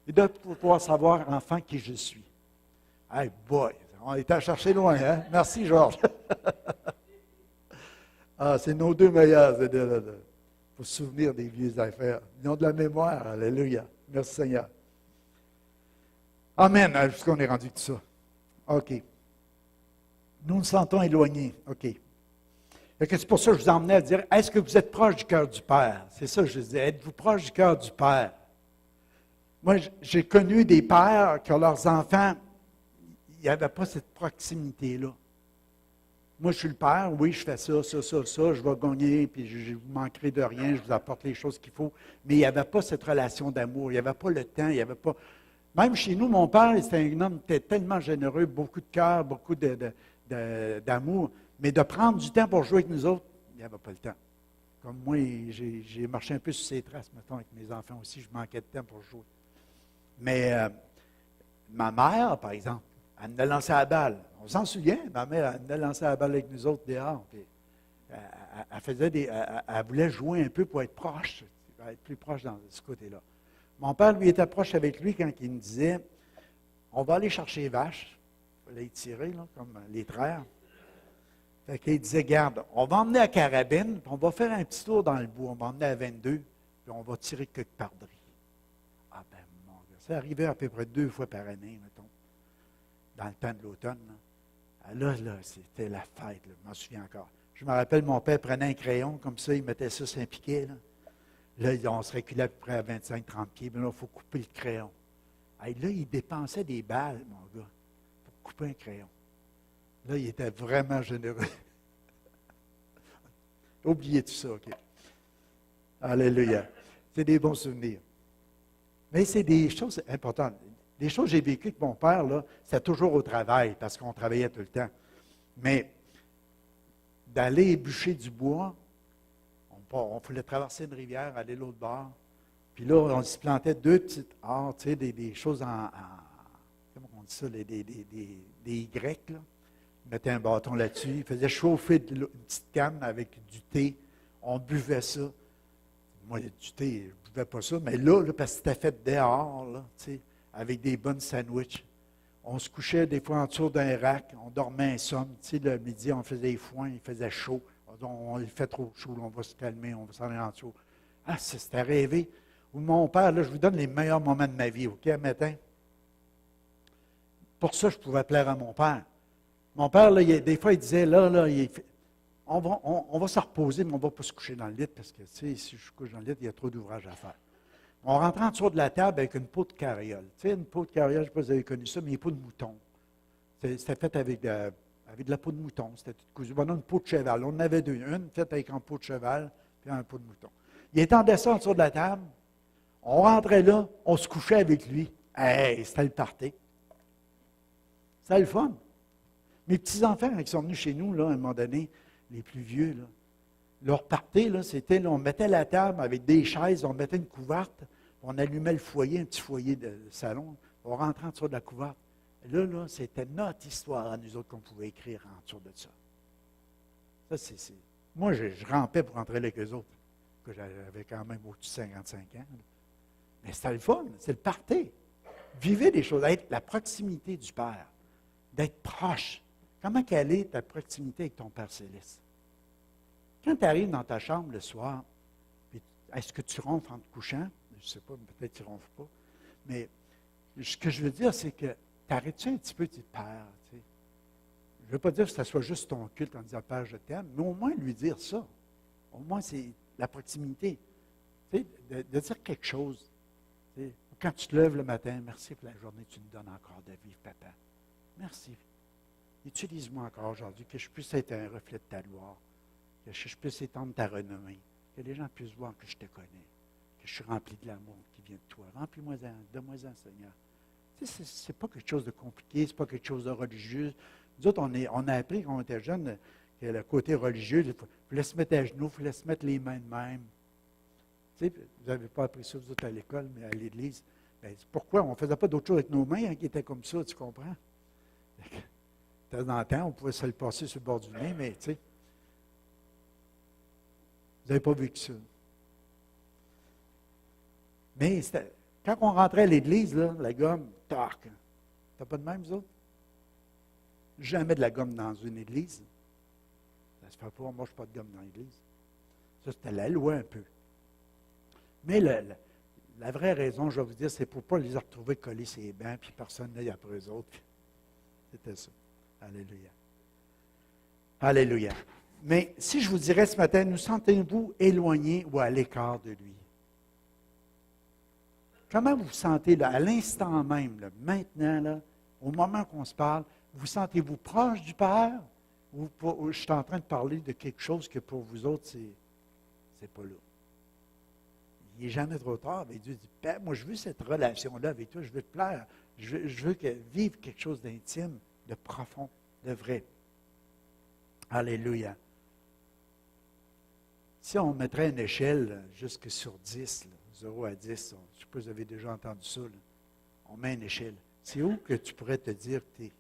et de pouvoir savoir enfin qui je suis. Hey boy, on est à chercher loin, hein? Merci, Georges. Ah, c'est nos deux meilleurs. Pour se souvenir des vieilles affaires. Ils ont de la mémoire. Alléluia. Merci Seigneur. Amen. Jusqu'on est rendu tout ça. OK. Nous nous sentons éloignés. OK. C'est pour ça que je vous emmenais à dire, est-ce que vous êtes proche du cœur du Père? C'est ça que je disais. Êtes-vous proche du cœur du Père? Moi, j'ai connu des pères que leurs enfants, il n'y avait pas cette proximité-là. Moi, je suis le père, oui, je fais ça, je vais gagner, puis je ne vous manquerai de rien, je vous apporte les choses qu'il faut. Mais il n'y avait pas cette relation d'amour, il n'y avait pas le temps, il n'y avait pas... Même chez nous, mon père, c'était un homme qui était tellement généreux, beaucoup de cœur, beaucoup d'amour, mais de prendre du temps pour jouer avec nous autres, il n'y avait pas le temps. Comme moi, j'ai marché un peu sur ses traces, mettons, avec mes enfants aussi, je manquais de temps pour jouer. Mais ma mère, par exemple, elle nous a lancé la balle. On s'en souvient, ma mère, elle nous a lancé la balle avec nous autres dehors. Puis, elle voulait jouer un peu pour être proche, être plus proche dans ce côté-là. Mon père, lui, était proche avec lui quand il me disait, on va aller chercher les vaches. Il fallait les tirer, là, comme les traires. Fait qu'il disait, garde, on va emmener à Carabine, puis on va faire un petit tour dans le bois. On va emmener à 22, puis on va tirer quelques perdrix. Ah ben, mon gars, ça arrivait à peu près 2 fois par année, mettons, dans le temps de l'automne. Là, c'était la fête, là, je m'en souviens encore. Je me rappelle, mon père prenait un crayon, comme ça, il mettait ça sur un piquet. Là, on se reculait à peu près à 25-30 pieds, mais là, il faut couper le crayon. Là, il dépensait des balles, mon gars, pour couper un crayon. Là, il était vraiment généreux. Oubliez tout ça, OK. Alléluia. C'est des bons souvenirs. Mais c'est des choses importantes. Des choses que j'ai vécues avec mon père, là, c'était toujours au travail, parce qu'on travaillait tout le temps. Mais d'aller ébûcher du bois, on voulait traverser une rivière, aller l'autre bord. Puis là, on se plantait 2 petites arts, tu sais, des choses comment on dit ça, des Y, là. On mettait un bâton là-dessus, il faisait chauffer une petite canne avec du thé. On buvait ça. Moi, du thé, je ne buvais pas ça, mais là, parce que c'était fait dehors, là, tu sais, avec des bonnes sandwichs. On se couchait des fois en dessous d'un rack, on dormait insomne. Tu sais, le midi, on faisait des foins, il faisait chaud. Il fait trop chaud, on va se calmer, on va s'en aller en dessous. Ah, c'était rêvé. Ou mon père, là, je vous donne les meilleurs moments de ma vie, OK, un matin. Pour ça, je pouvais plaire à mon père. Mon père, là, des fois, il disait, on va se reposer, mais on ne va pas se coucher dans le lit, parce que, tu sais, si je couche dans le lit, il y a trop d'ouvrages à faire. On rentrait en dessous de la table avec une peau de carriole. Tu sais, une peau de carriole, je ne sais pas si vous avez connu ça, mais une peau de mouton. C'était fait avec de la peau de mouton. C'était tout cousu. Bon, une peau de cheval. On en avait 2. Une faite avec en peau de cheval, puis en peau de mouton. Il étendait ça en dessous de la table. On rentrait là, on se couchait avec lui. Hey, c'était le party. C'était le fun. Mes petits-enfants, qui sont venus chez nous, là, à un moment donné, les plus vieux, là, leur party, là, c'était, là, on mettait la table avec des chaises, on mettait une couverte, on allumait le foyer, un petit foyer de salon, on rentrait en dessous de la couverte. Là, c'était notre histoire à nous autres qu'on pouvait écrire en dessous de ça. Ça, c'est. Moi, je rampais pour rentrer avec eux autres, que j'avais quand même au-dessus de 55 ans. Là. Mais c'était le fun, c'est le party. Vivez des choses, être la proximité du Père, d'être proche. Comment quelle est ta proximité avec ton Père Céleste? Quand tu arrives dans ta chambre le soir, est-ce que tu ronfles en te couchant? Je ne sais pas, peut-être que tu ne ronfles pas. Mais ce que je veux dire, c'est que t'arrêtes-tu un petit peu de Père? Tu sais? Je ne veux pas dire que ce soit juste ton culte en disant Père, je t'aime, mais au moins lui dire ça. Au moins, c'est la proximité. Tu sais, de dire quelque chose. Quand tu te lèves le matin, merci pour la journée que tu nous donnes encore de vivre, papa. Merci. Utilise-moi encore aujourd'hui, que je puisse être un reflet de ta gloire, que je puisse étendre ta renommée, que les gens puissent voir que je te connais, que je suis rempli de l'amour qui vient de toi. Remplis-moi-en, donne-moi-en, Seigneur. Tu sais, c'est pas quelque chose de compliqué, c'est pas quelque chose de religieux. Nous autres, on a appris quand on était jeunes que le côté religieux, il fallait se mettre à genoux, il fallait se mettre les mains de même. Tu sais, vous n'avez pas appris ça, vous autres, à l'école, mais à l'Église. Bien, pourquoi? On ne faisait pas d'autre chose avec nos mains qui étaient comme ça, tu comprends? De temps en temps, on pouvait se le passer sur le bord du nez, mais tu sais, vous n'avez pas vécu ça. Mais quand on rentrait à l'église, là, la gomme, tac. T'as pas de même, vous autres? Jamais de la gomme dans une église. Ça se fait pas, on ne mange pas de gomme dans l'église. Ça, c'était la loi un peu. Mais la vraie raison, je vais vous dire, c'est pour ne pas les retrouver collés sur les bancs, puis personne n'aille après eux autres. C'était ça. Alléluia. Alléluia. Mais si je vous dirais ce matin, nous sentez-vous éloigné ou à l'écart de lui? Comment vous vous sentez là, à l'instant même, là, maintenant, là, au moment qu'on se parle, vous sentez-vous proche du Père ou je suis en train de parler de quelque chose que pour vous autres, c'est pas là? Il n'est jamais trop tard, mais Dieu dit, Père, moi je veux cette relation-là avec toi, je veux te plaire, je veux vivre quelque chose d'intime, de profond, de vrai. Alléluia. Si on mettrait une échelle jusque sur 10, là, 0 à 10, je ne sais pas si vous avez déjà entendu ça, là. On met une échelle. C'est où que tu pourrais te dire que tu es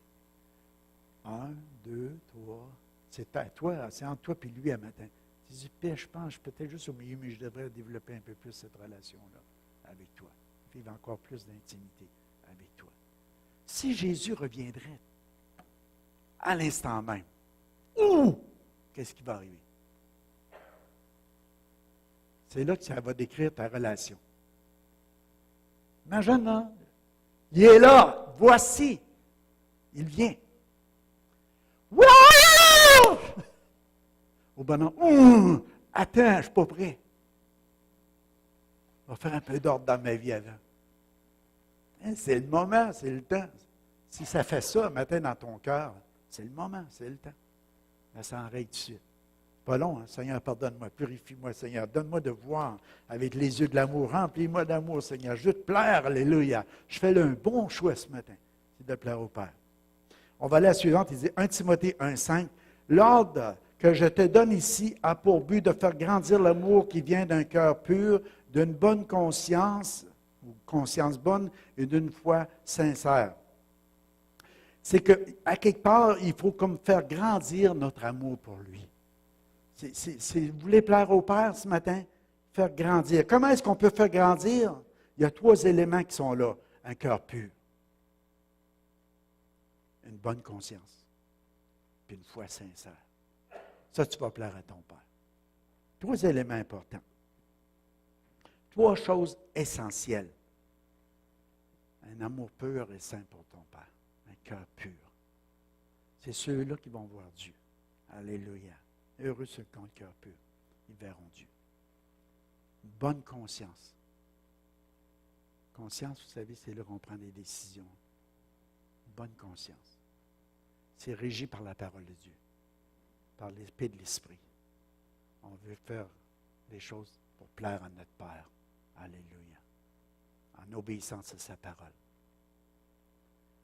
1, 2, 3, c'est à toi, c'est entre toi et lui à matin. Tu dis, Père, je pense, je suis peut-être juste au milieu, mais je devrais développer un peu plus cette relation-là avec toi. Vivre encore plus d'intimité avec toi. Si Jésus reviendrait à l'instant même, qu'est-ce qui va arriver? C'est là que ça va décrire ta relation. Imagine, là, il est là, voici, il vient. Wow! Au bonhomme, attends, je ne suis pas prêt. On va faire un peu d'ordre dans ma vie avant. Hein, c'est le moment, c'est le temps. Si ça fait ça, matin, dans ton cœur, c'est le moment, c'est le temps. Mais ça en règle tout de suite. Pas long, hein? Seigneur, pardonne-moi, purifie-moi, Seigneur. Donne-moi de voir avec les yeux de l'amour. Remplis-moi d'amour, Seigneur. Je veux te plaire, alléluia. Je fais un bon choix ce matin. C'est de plaire au Père. On va aller à la suivante. Il dit 1 Timothée 1,5. L'ordre que je te donne ici a pour but de faire grandir l'amour qui vient d'un cœur pur, d'une bonne conscience, ou conscience bonne, et d'une foi sincère. C'est qu'à quelque part, il faut comme faire grandir notre amour pour lui. Vous voulez plaire au Père ce matin? Faire grandir. Comment est-ce qu'on peut faire grandir? Il y a 3 éléments qui sont là. Un cœur pur, une bonne conscience, puis une foi sincère. Ça, tu vas plaire à ton Père. 3 éléments importants. 3 choses essentielles. Un amour pur et saint pour ton Père. Un cœur pur. C'est ceux-là qui vont voir Dieu. Alléluia. Heureux ceux qui ont le cœur pur. Ils verront Dieu. Une bonne conscience. Conscience, vous savez, c'est là qu'on prend des décisions. Une bonne conscience. C'est régi par la parole de Dieu. Par l'épée de l'Esprit. On veut faire des choses pour plaire à notre Père. Alléluia. En obéissance à sa parole.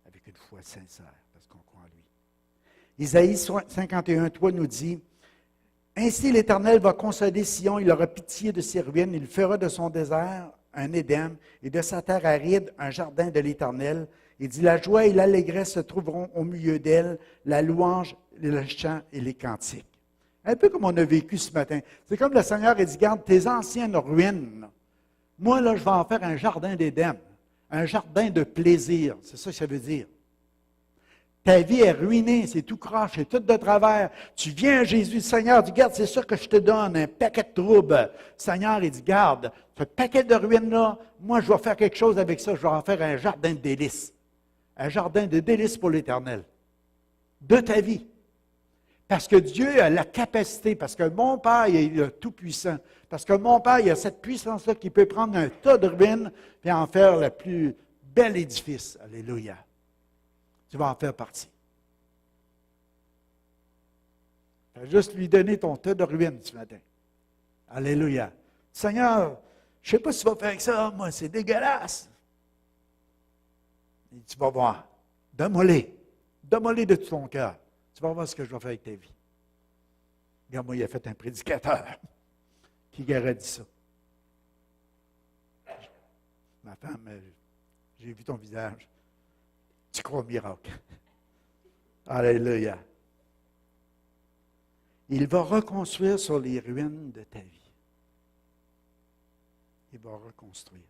Avec une foi sincère, parce qu'on croit en lui. Isaïe 51:3 nous dit, « Ainsi l'Éternel va consoler Sion, il aura pitié de ses ruines, il fera de son désert un Éden, et de sa terre aride un jardin de l'Éternel. Il dit, la joie et l'allégresse se trouveront au milieu d'elle, la louange, le chant et les cantiques. » Un peu comme on a vécu ce matin. C'est comme le Seigneur a dit, garde tes anciennes ruines. Là. Moi, là, je vais en faire un jardin d'Éden, un jardin de plaisir. C'est ça que ça veut dire. Ta vie est ruinée, c'est tout croche, c'est tout de travers. Tu viens à Jésus, Seigneur, dis, garde, c'est ça que je te donne, un paquet de troubles. Seigneur, il dit, garde, ce paquet de ruines-là, moi, je vais faire quelque chose avec ça, je vais en faire un jardin de délices. Un jardin de délices pour l'Éternel. De ta vie. Parce que Dieu a la capacité, parce que mon Père il est le Tout-Puissant, parce que mon Père il a cette puissance-là qui peut prendre un tas de ruines et en faire le plus bel édifice. Alléluia. Tu vas en faire partie. Tu vas juste lui donner ton tas de ruines ce matin. Alléluia. Seigneur, je ne sais pas si tu vas faire avec ça, moi, c'est dégueulasse. Et tu vas voir. Démolis. Démolis de tout ton cœur. Tu vas voir ce que je vais faire avec ta vie. Regarde, moi, il a fait un prédicateur qui aurait dit ça. Ma femme, j'ai vu ton visage. Tu crois au miracle. Alléluia. Il va reconstruire sur les ruines de ta vie. Il va reconstruire.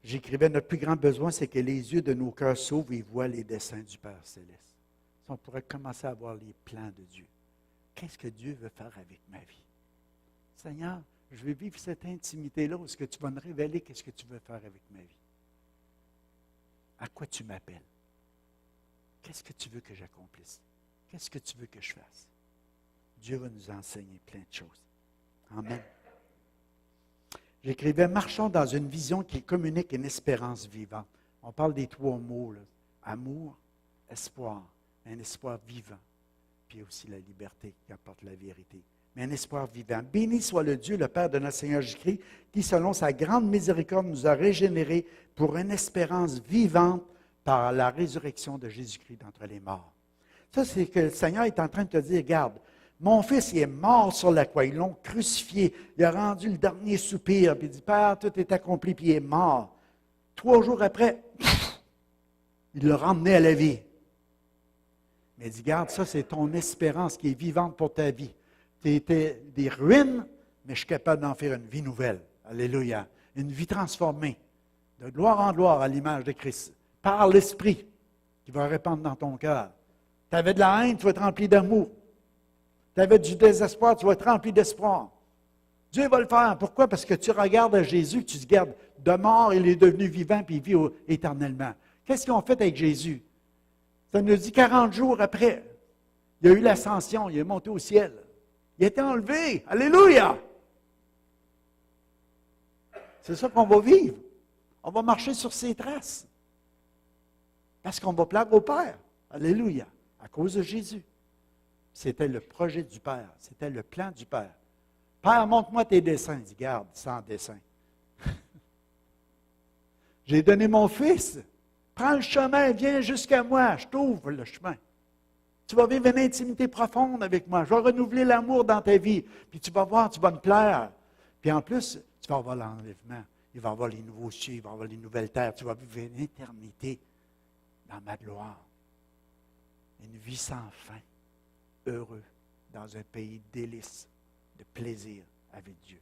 J'écrivais, notre plus grand besoin, c'est que les yeux de nos cœurs s'ouvrent et voient les desseins du Père Céleste. Si on pourrait commencer à voir les plans de Dieu. Qu'est-ce que Dieu veut faire avec ma vie? Seigneur, je veux vivre cette intimité-là où est-ce que tu vas me révéler qu'est-ce que tu veux faire avec ma vie? À quoi tu m'appelles? Qu'est-ce que tu veux que j'accomplisse? Qu'est-ce que tu veux que je fasse? Dieu va nous enseigner plein de choses. Amen. J'écrivais, marchons dans une vision qui communique une espérance vivante. On parle des trois mots, là. Amour, espoir, un espoir vivant, puis aussi la liberté qui apporte la vérité. Mais un espoir vivant. Béni soit le Dieu, le Père de notre Seigneur Jésus-Christ, qui, selon sa grande miséricorde, nous a régénérés pour une espérance vivante par la résurrection de Jésus-Christ d'entre les morts. Ça, c'est que le Seigneur est en train de te dire, regarde, mon fils, il est mort sur la croix. Ils l'ont crucifié. Il a rendu le dernier soupir. Puis il dit, Père, tout est accompli, puis il est mort. 3 jours après, il l'a ramené à la vie. Mais il dit, regarde, ça, c'est ton espérance qui est vivante pour ta vie. Tu étais des ruines, mais je suis capable d'en faire une vie nouvelle. Alléluia. Une vie transformée. De gloire en gloire à l'image de Christ. Par l'Esprit qui va répandre dans ton cœur. Tu avais de la haine, tu vas être rempli d'amour. Tu avais du désespoir, tu vas être rempli d'espoir. Dieu va le faire. Pourquoi? Parce que tu regardes à Jésus, tu te gardes de mort, il est devenu vivant, puis il vit éternellement. Qu'est-ce qu'ils ont fait avec Jésus? Ça nous dit 40 jours après, il y a eu l'ascension, il est monté au ciel. Il a été enlevé. Alléluia! C'est ça qu'on va vivre. On va marcher sur ses traces. Parce qu'on va plaire au Père. Alléluia! À cause de Jésus. C'était le projet du Père. C'était le plan du Père. Père, montre-moi tes dessins. Il dit, garde, sans dessin. J'ai donné mon fils. Prends le chemin, viens jusqu'à moi. Je t'ouvre le chemin. Tu vas vivre une intimité profonde avec moi. Je vais renouveler l'amour dans ta vie. Puis tu vas voir, tu vas me plaire. Puis en plus, tu vas avoir l'enlèvement. Il va y avoir les nouveaux cieux, il va y avoir les nouvelles terres. Tu vas vivre une éternité dans ma gloire. Une vie sans fin. Heureux dans un pays de délices, de plaisir avec Dieu.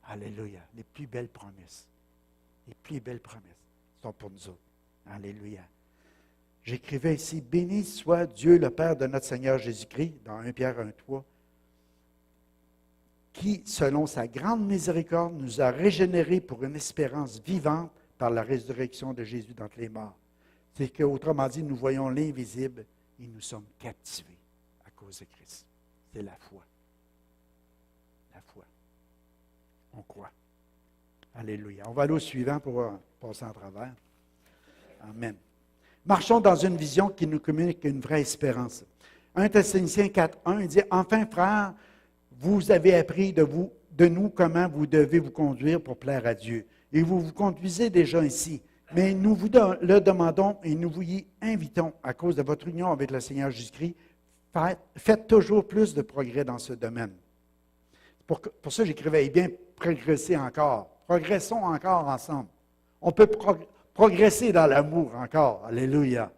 Alléluia. Les plus belles promesses. Les plus belles promesses sont pour nous autres. Alléluia. J'écrivais ici, béni soit Dieu le Père de notre Seigneur Jésus-Christ, dans 1 Pierre 1,3, qui, selon sa grande miséricorde, nous a régénérés pour une espérance vivante par la résurrection de Jésus d'entre les morts. C'est qu'autrement dit, nous voyons l'invisible et nous sommes captivés à cause de Christ. C'est la foi. La foi. On croit. Alléluia. On va aller au suivant pour passer en travers. Amen. Marchons dans une vision qui nous communique une vraie espérance. 1 Thessaloniciens 4.1, il dit, « Enfin, frères, vous avez appris de nous comment vous devez vous conduire pour plaire à Dieu. Et vous vous conduisez déjà ainsi. Mais nous vous le demandons et nous vous y invitons, à cause de votre union avec le Seigneur Jésus-Christ, faites toujours plus de progrès dans ce domaine. » Pour ça, j'écrivais, eh bien, progresser encore. Progressons encore ensemble. On peut progresser dans l'amour encore. Alléluia.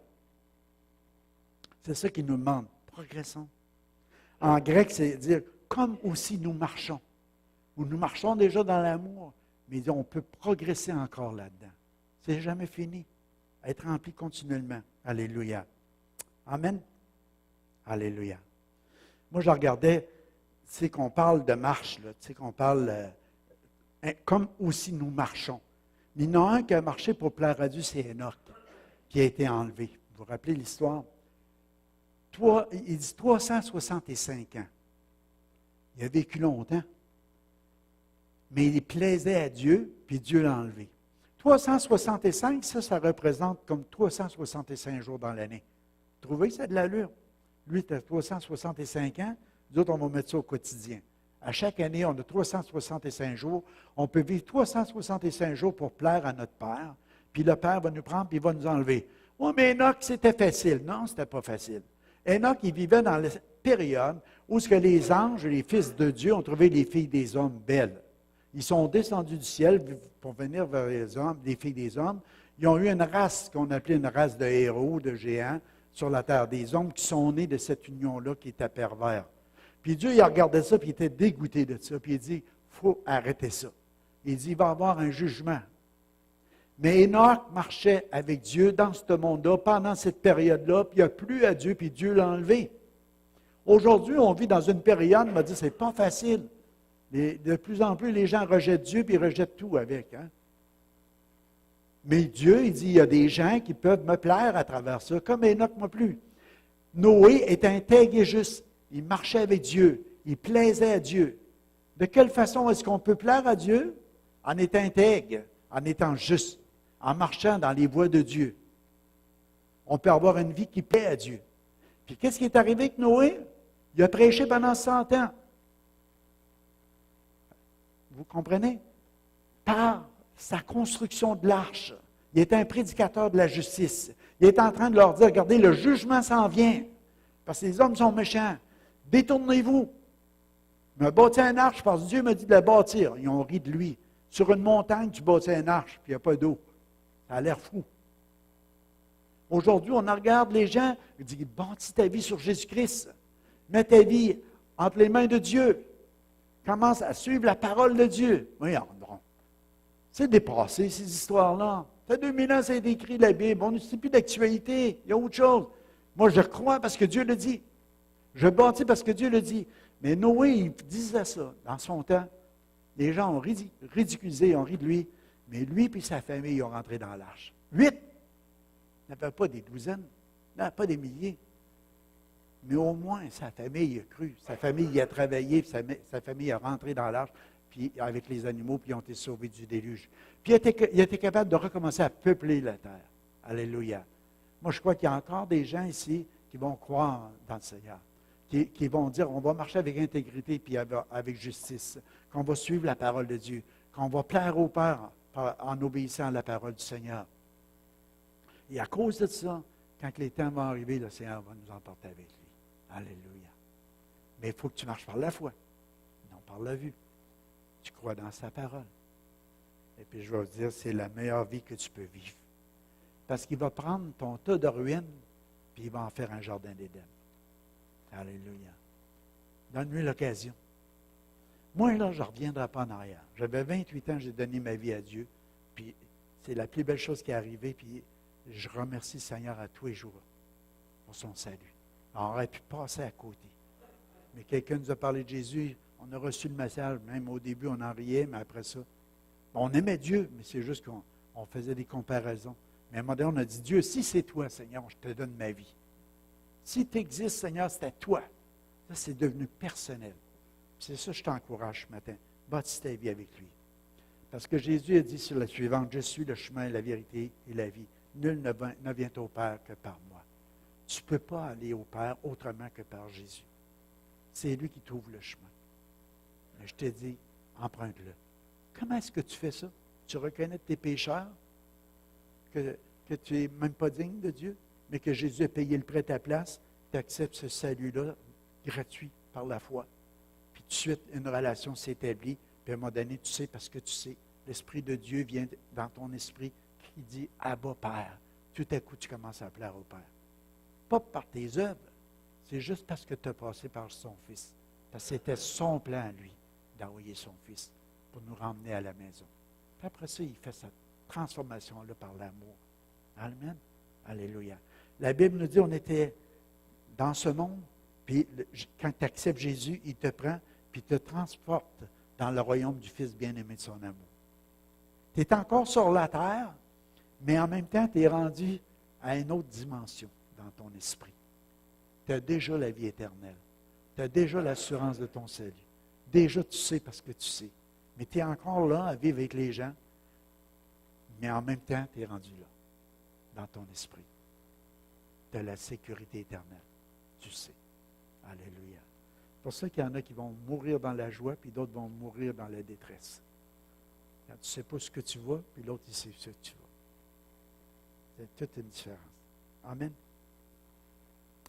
C'est ça qu'il nous demande. Progressons. En grec, c'est dire, comme aussi nous marchons. Ou nous marchons déjà dans l'amour, mais on peut progresser encore là-dedans. C'est jamais fini. Être rempli continuellement. Alléluia. Amen. Alléluia. Moi, je regardais, tu sais, qu'on parle de marche, là, tu sais, qu'on parle comme aussi nous marchons. Mais il y en a un qui a marché pour plaire à Dieu, c'est Enoch, qui a été enlevé. vous rappelez l'histoire? Il dit 365 ans. Il a vécu longtemps. Mais il plaisait à Dieu, puis Dieu l'a enlevé. 365, ça représente comme 365 jours dans l'année. Vous trouvez ça de l'allure? Lui, il a 365 ans. Nous autres, on va mettre ça au quotidien. À chaque année, on a 365 jours. On peut vivre 365 jours pour plaire à notre Père. Puis le Père va nous prendre, puis il va nous enlever. Oh, mais Enoch, c'était facile. Non, ce n'était pas facile. Enoch, il vivait dans la période où ce que les anges, les fils de Dieu, ont trouvé les filles des hommes belles. Ils sont descendus du ciel pour venir vers les hommes, les filles des hommes. Ils ont eu une race qu'on appelait une race de héros, de géants, sur la terre, des hommes qui sont nés de cette union-là qui était pervers. Puis Dieu, il regardait ça, puis il était dégoûté de ça. Puis il dit, il faut arrêter ça. Il dit, il va y avoir un jugement. Mais Enoch marchait avec Dieu dans ce monde-là, pendant cette période-là, puis il a plu à Dieu, puis Dieu l'a enlevé. Aujourd'hui, on vit dans une période, on m'a dit, c'est pas facile. De plus en plus, les gens rejettent Dieu, puis ils rejettent tout avec. Hein? Mais Dieu, il dit, il y a des gens qui peuvent me plaire à travers ça, comme Enoch m'a plu. Noé est intègre et juste. Il marchait avec Dieu. Il plaisait à Dieu. De quelle façon est-ce qu'on peut plaire à Dieu? En étant intègre, en étant juste, en marchant dans les voies de Dieu. On peut avoir une vie qui plaît à Dieu. Puis qu'est-ce qui est arrivé avec Noé? Il a prêché pendant 100 ans. Vous comprenez? Par sa construction de l'arche, il était un prédicateur de la justice. Il était en train de leur dire, regardez, le jugement s'en vient. Parce que les hommes sont méchants. Détournez-vous. Il m'a bâti un arche parce que Dieu m'a dit de la bâtir. Ils ont ri de lui. Sur une montagne, tu bâtis un arche, puis il n'y a pas d'eau. Ça a l'air fou. Aujourd'hui, on regarde les gens, ils disent, bâtis ta vie sur Jésus-Christ. Mets ta vie entre les mains de Dieu. Commence à suivre la parole de Dieu. Voyons donc. C'est dépassé, ces histoires-là. Ça fait 2000 ans, ça a été écrit la Bible. On ne sait plus d'actualité. Il y a autre chose. Moi, je crois parce que Dieu le dit. Je bâtis parce que Dieu le dit. Mais Noé, il disait ça dans son temps. Les gens ont ridiculisé, ont ri de lui. Mais lui et sa famille, ils ont rentré dans l'arche. 8. Il n'avait pas des douzaines. Il n'avait pas des milliers. Mais au moins, sa famille a cru. Sa famille y a travaillé, puis sa famille a rentré dans l'arche, puis avec les animaux, puis ils ont été sauvés du déluge. Puis il a été capable de recommencer à peupler la terre. Alléluia. Moi, je crois qu'il y a encore des gens ici qui vont croire dans le Seigneur, qui vont dire, on va marcher avec intégrité, puis avec justice, qu'on va suivre la parole de Dieu, qu'on va plaire au Père en obéissant à la parole du Seigneur. Et à cause de ça, quand les temps vont arriver, le Seigneur va nous emporter avec lui. Alléluia. Mais il faut que tu marches par la foi, non par la vue. Tu crois dans sa parole. Et puis je vais vous dire, c'est la meilleure vie que tu peux vivre. Parce qu'il va prendre ton tas de ruines, puis il va en faire un jardin d'Éden. Alléluia. Donne-lui l'occasion. Moi, là, je ne reviendrai pas en arrière. J'avais 28 ans, j'ai donné ma vie à Dieu, puis c'est la plus belle chose qui est arrivée, puis je remercie le Seigneur à tous les jours pour son salut. On aurait pu passer à côté. Mais quelqu'un nous a parlé de Jésus, on a reçu le message, même au début, on en riait, mais après ça, on aimait Dieu, mais c'est juste qu'on faisait des comparaisons. Mais à un moment donné, on a dit, Dieu, si c'est toi, Seigneur, je te donne ma vie. Si tu existes, Seigneur, c'est à toi. Ça, c'est devenu personnel. C'est ça que je t'encourage ce matin. Bâtis ta vie avec lui. Parce que Jésus a dit sur la suivante, je suis le chemin, la vérité et la vie. Nul ne vient au Père que par moi. Tu ne peux pas aller au Père autrement que par Jésus. C'est lui qui trouve le chemin. Mais je te dis, emprunte-le. Comment est-ce que tu fais ça? Tu reconnais tes pécheurs, que tu n'es même pas digne de Dieu, mais que Jésus a payé le prix à ta place, tu acceptes ce salut-là gratuit par la foi. Puis tout de suite, une relation s'établit, puis à un moment donné, tu sais parce que tu sais, l'Esprit de Dieu vient dans ton esprit qui dit « Abba, Père ». Tout à coup, tu commences à plaire au Père. Pas par tes œuvres, c'est juste parce que tu as passé par son Fils. Parce que c'était son plan à lui d'envoyer son Fils pour nous ramener à la maison. Puis après ça, il fait cette transformation-là par l'amour. Amen. Alléluia. La Bible nous dit on était dans ce monde, puis quand tu acceptes Jésus, il te prend, puis te transporte dans le royaume du Fils bien-aimé de son amour. Tu es encore sur la terre, mais en même temps, tu es rendu à une autre dimension dans ton esprit. Tu as déjà la vie éternelle. Tu as déjà l'assurance de ton salut. Déjà, tu sais parce que tu sais. Mais tu es encore là à vivre avec les gens, mais en même temps, tu es rendu là, dans ton esprit. Tu as la sécurité éternelle. Tu sais. Alléluia. C'est pour ça qu'il y en a qui vont mourir dans la joie, puis d'autres vont mourir dans la détresse. Quand tu ne sais pas ce que tu vois, puis l'autre, il sait ce que tu vois. C'est toute une différence. Amen.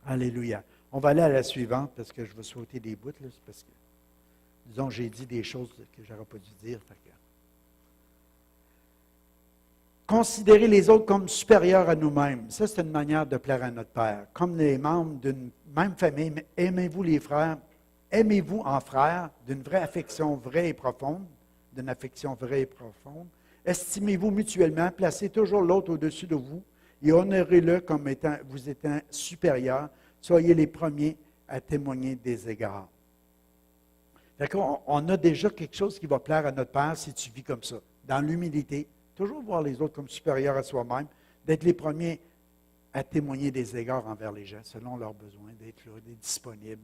Alléluia. On va aller à la suivante, parce que je vais sauter des bouts, là, parce que, disons, j'ai dit des choses que je n'aurais pas dû dire. Considérer les autres comme supérieurs à nous-mêmes. Ça, c'est une manière de plaire à notre Père. Comme les membres d'une même famille, aimez-vous les frères, aimez-vous en frères d'une vraie affection vraie et profonde, d'une affection vraie et profonde. Estimez-vous mutuellement, placez toujours l'autre au-dessus de vous et honorez-le comme vous étant supérieur. Soyez les premiers à témoigner des égards. On a déjà quelque chose qui va plaire à notre Père si tu vis comme ça, dans l'humilité. Toujours voir les autres comme supérieurs à soi-même, d'être les premiers à témoigner des égards envers les gens, selon leurs besoins, d'être là, d'être disponible.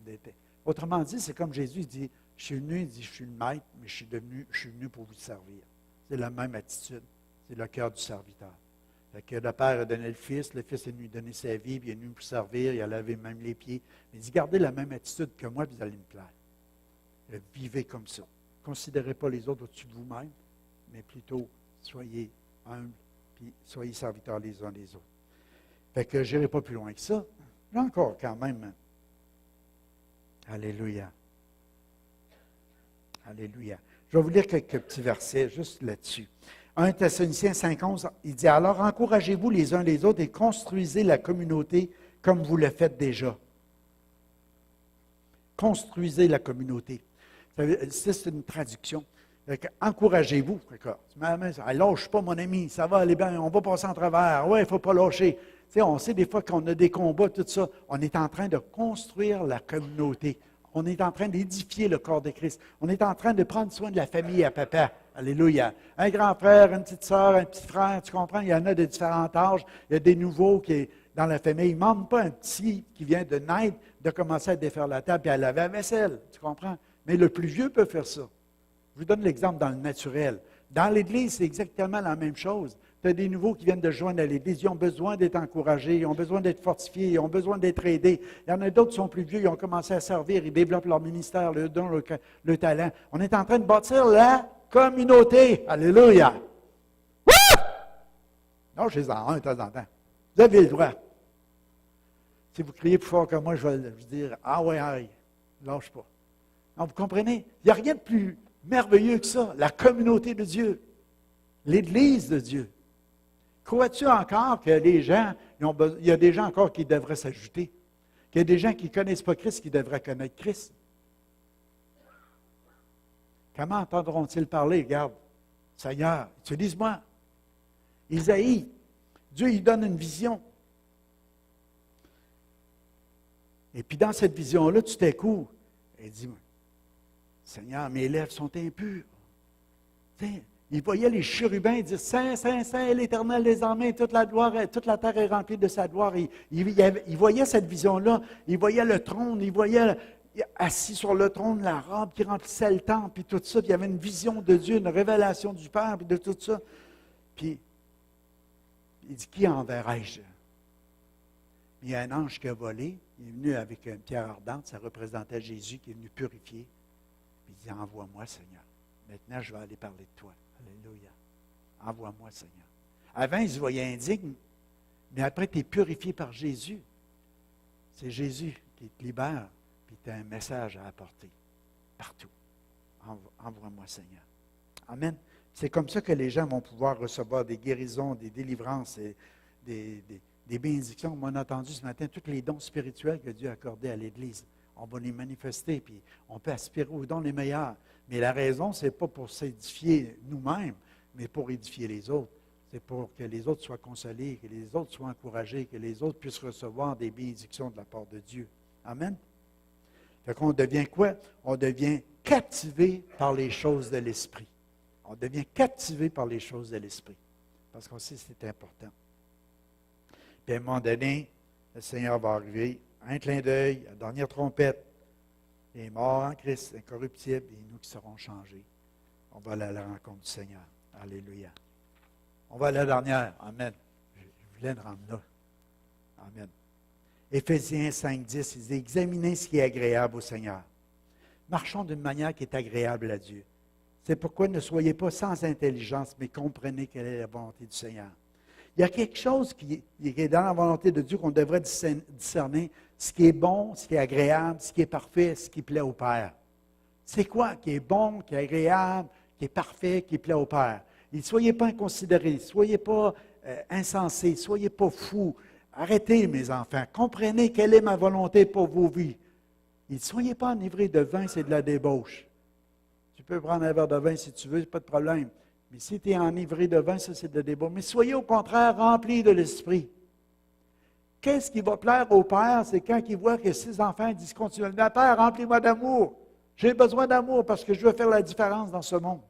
Autrement dit, c'est comme Jésus dit, je suis venu, il dit, je suis le maître, mais je suis venu pour vous servir. C'est la même attitude. C'est le cœur du serviteur. Fait que le Père a donné le Fils est venu donner sa vie, puis il est venu pour servir, il a lavé même les pieds. Mais il dit, gardez la même attitude que moi, puis vous allez me plaire. Vivez comme ça. Ne considérez pas les autres au-dessus de vous-même, mais plutôt soyez humbles, puis soyez serviteurs les uns des autres. Fait que je n'irai pas plus loin que ça. Là encore, quand même. Alléluia. Alléluia. Je vais vous lire quelques petits versets juste là-dessus. 1 Thessaloniciens 5,11, il dit, « Alors encouragez-vous les uns les autres et construisez la communauté comme vous le faites déjà. » Construisez la communauté. C'est une traduction. Encouragez-vous. Lâche pas, mon ami, ça va aller bien, on va passer en travers. Oui, il ne faut pas lâcher. On sait des fois qu'on a des combats, tout ça. On est en train de construire la communauté. On est en train d'édifier le corps de Christ. On est en train de prendre soin de la famille à papa. Alléluia. Un grand frère, une petite sœur, un petit frère, tu comprends? Il y en a de différents âges. Il y a des nouveaux qui sont dans la famille. Il ne demande pas un petit qui vient de naître de commencer à défaire la table et à laver la vaisselle. Tu comprends? Mais le plus vieux peut faire ça. Je vous donne l'exemple dans le naturel. Dans l'Église, c'est exactement la même chose. Tu as des nouveaux qui viennent de joindre à l'Église. Ils ont besoin d'être encouragés, ils ont besoin d'être fortifiés, ils ont besoin d'être aidés. Il y en a d'autres qui sont plus vieux, ils ont commencé à servir, ils développent leur ministère, le don, le talent. On est en train de bâtir la communauté. Alléluia! Non, je les en un de temps en temps. Vous avez le droit. Si vous criez plus fort que moi, je vais vous dire, ah ouais, aïe, lâche pas. Non, vous comprenez? Il n'y a rien de plus merveilleux que ça, la communauté de Dieu, l'Église de Dieu. Crois-tu encore que les gens, il y a des gens encore qui devraient s'ajouter, qu'il y a des gens qui ne connaissent pas Christ qui devraient connaître Christ? Comment entendront-ils parler? Regarde, Seigneur, utilise-moi. Isaïe, Dieu, il donne une vision. Et puis dans cette vision-là, tout à coup, il dit, Seigneur, mes lèvres sont impures. Il voyait les chérubins dire, Saint, Saint, Saint, l'Éternel des armées, toute la terre est remplie de sa gloire. Il voyait cette vision-là, il voyait le trône, il voyait assis sur le trône la robe qui remplissait le temple, puis tout ça, puis il y avait une vision de Dieu, une révélation du Père, puis de tout ça. Puis il dit, qui enverrai-je? Il y a un ange qui a volé, il est venu avec une pierre ardente, ça représentait Jésus qui est venu purifier. Puis il dit, envoie-moi, Seigneur. Maintenant, je vais aller parler de toi. Alléluia. Envoie-moi, Seigneur. Avant, il se voyait indigne, mais après, tu es purifié par Jésus. C'est Jésus qui te libère, puis tu as un message à apporter partout. Envoie-moi, Seigneur. Amen. C'est comme ça que les gens vont pouvoir recevoir des guérisons, des délivrances, et des bénédictions. On a entendu ce matin tous les dons spirituels que Dieu a accordés à l'Église. On va les manifester, puis on peut aspirer aux dons les meilleurs. Mais la raison, ce n'est pas pour s'édifier nous-mêmes, mais pour édifier les autres. C'est pour que les autres soient consolés, que les autres soient encouragés, que les autres puissent recevoir des bénédictions de la part de Dieu. Amen. Fait qu'on devient quoi? On devient captivé par les choses de l'Esprit. On devient captivé par les choses de l'Esprit. Parce qu'on sait que c'est important. Puis à un moment donné, le Seigneur va arriver, un clin d'œil, la dernière trompette. Il est mort en Christ, incorruptible, et nous qui serons changés. On va aller à la rencontre du Seigneur. Alléluia. On va à la dernière. Amen. Je voulais me rendre là. Amen. Éphésiens 5:10, il dit, examinez ce qui est agréable au Seigneur. Marchons d'une manière qui est agréable à Dieu. C'est pourquoi ne soyez pas sans intelligence, mais comprenez quelle est la volonté du Seigneur. Il y a quelque chose qui est dans la volonté de Dieu qu'on devrait discerner, ce qui est bon, ce qui est agréable, ce qui est parfait, ce qui plaît au Père. C'est quoi qui est bon, qui est agréable, qui est parfait, qui plaît au Père? Et soyez pas inconsidérés, soyez pas insensés, soyez pas fous. Arrêtez, mes enfants, comprenez quelle est ma volonté pour vos vies. Ne soyez pas enivrés de vin, c'est de la débauche. Tu peux prendre un verre de vin si tu veux, pas de problème. Mais si tu es enivré de vin, ça c'est de la débauche. Mais soyez au contraire remplis de l'Esprit. Qu'est-ce qui va plaire au Père? C'est quand il voit que ses enfants disent continuellement, Père, remplis-moi d'amour. J'ai besoin d'amour parce que je veux faire la différence dans ce monde.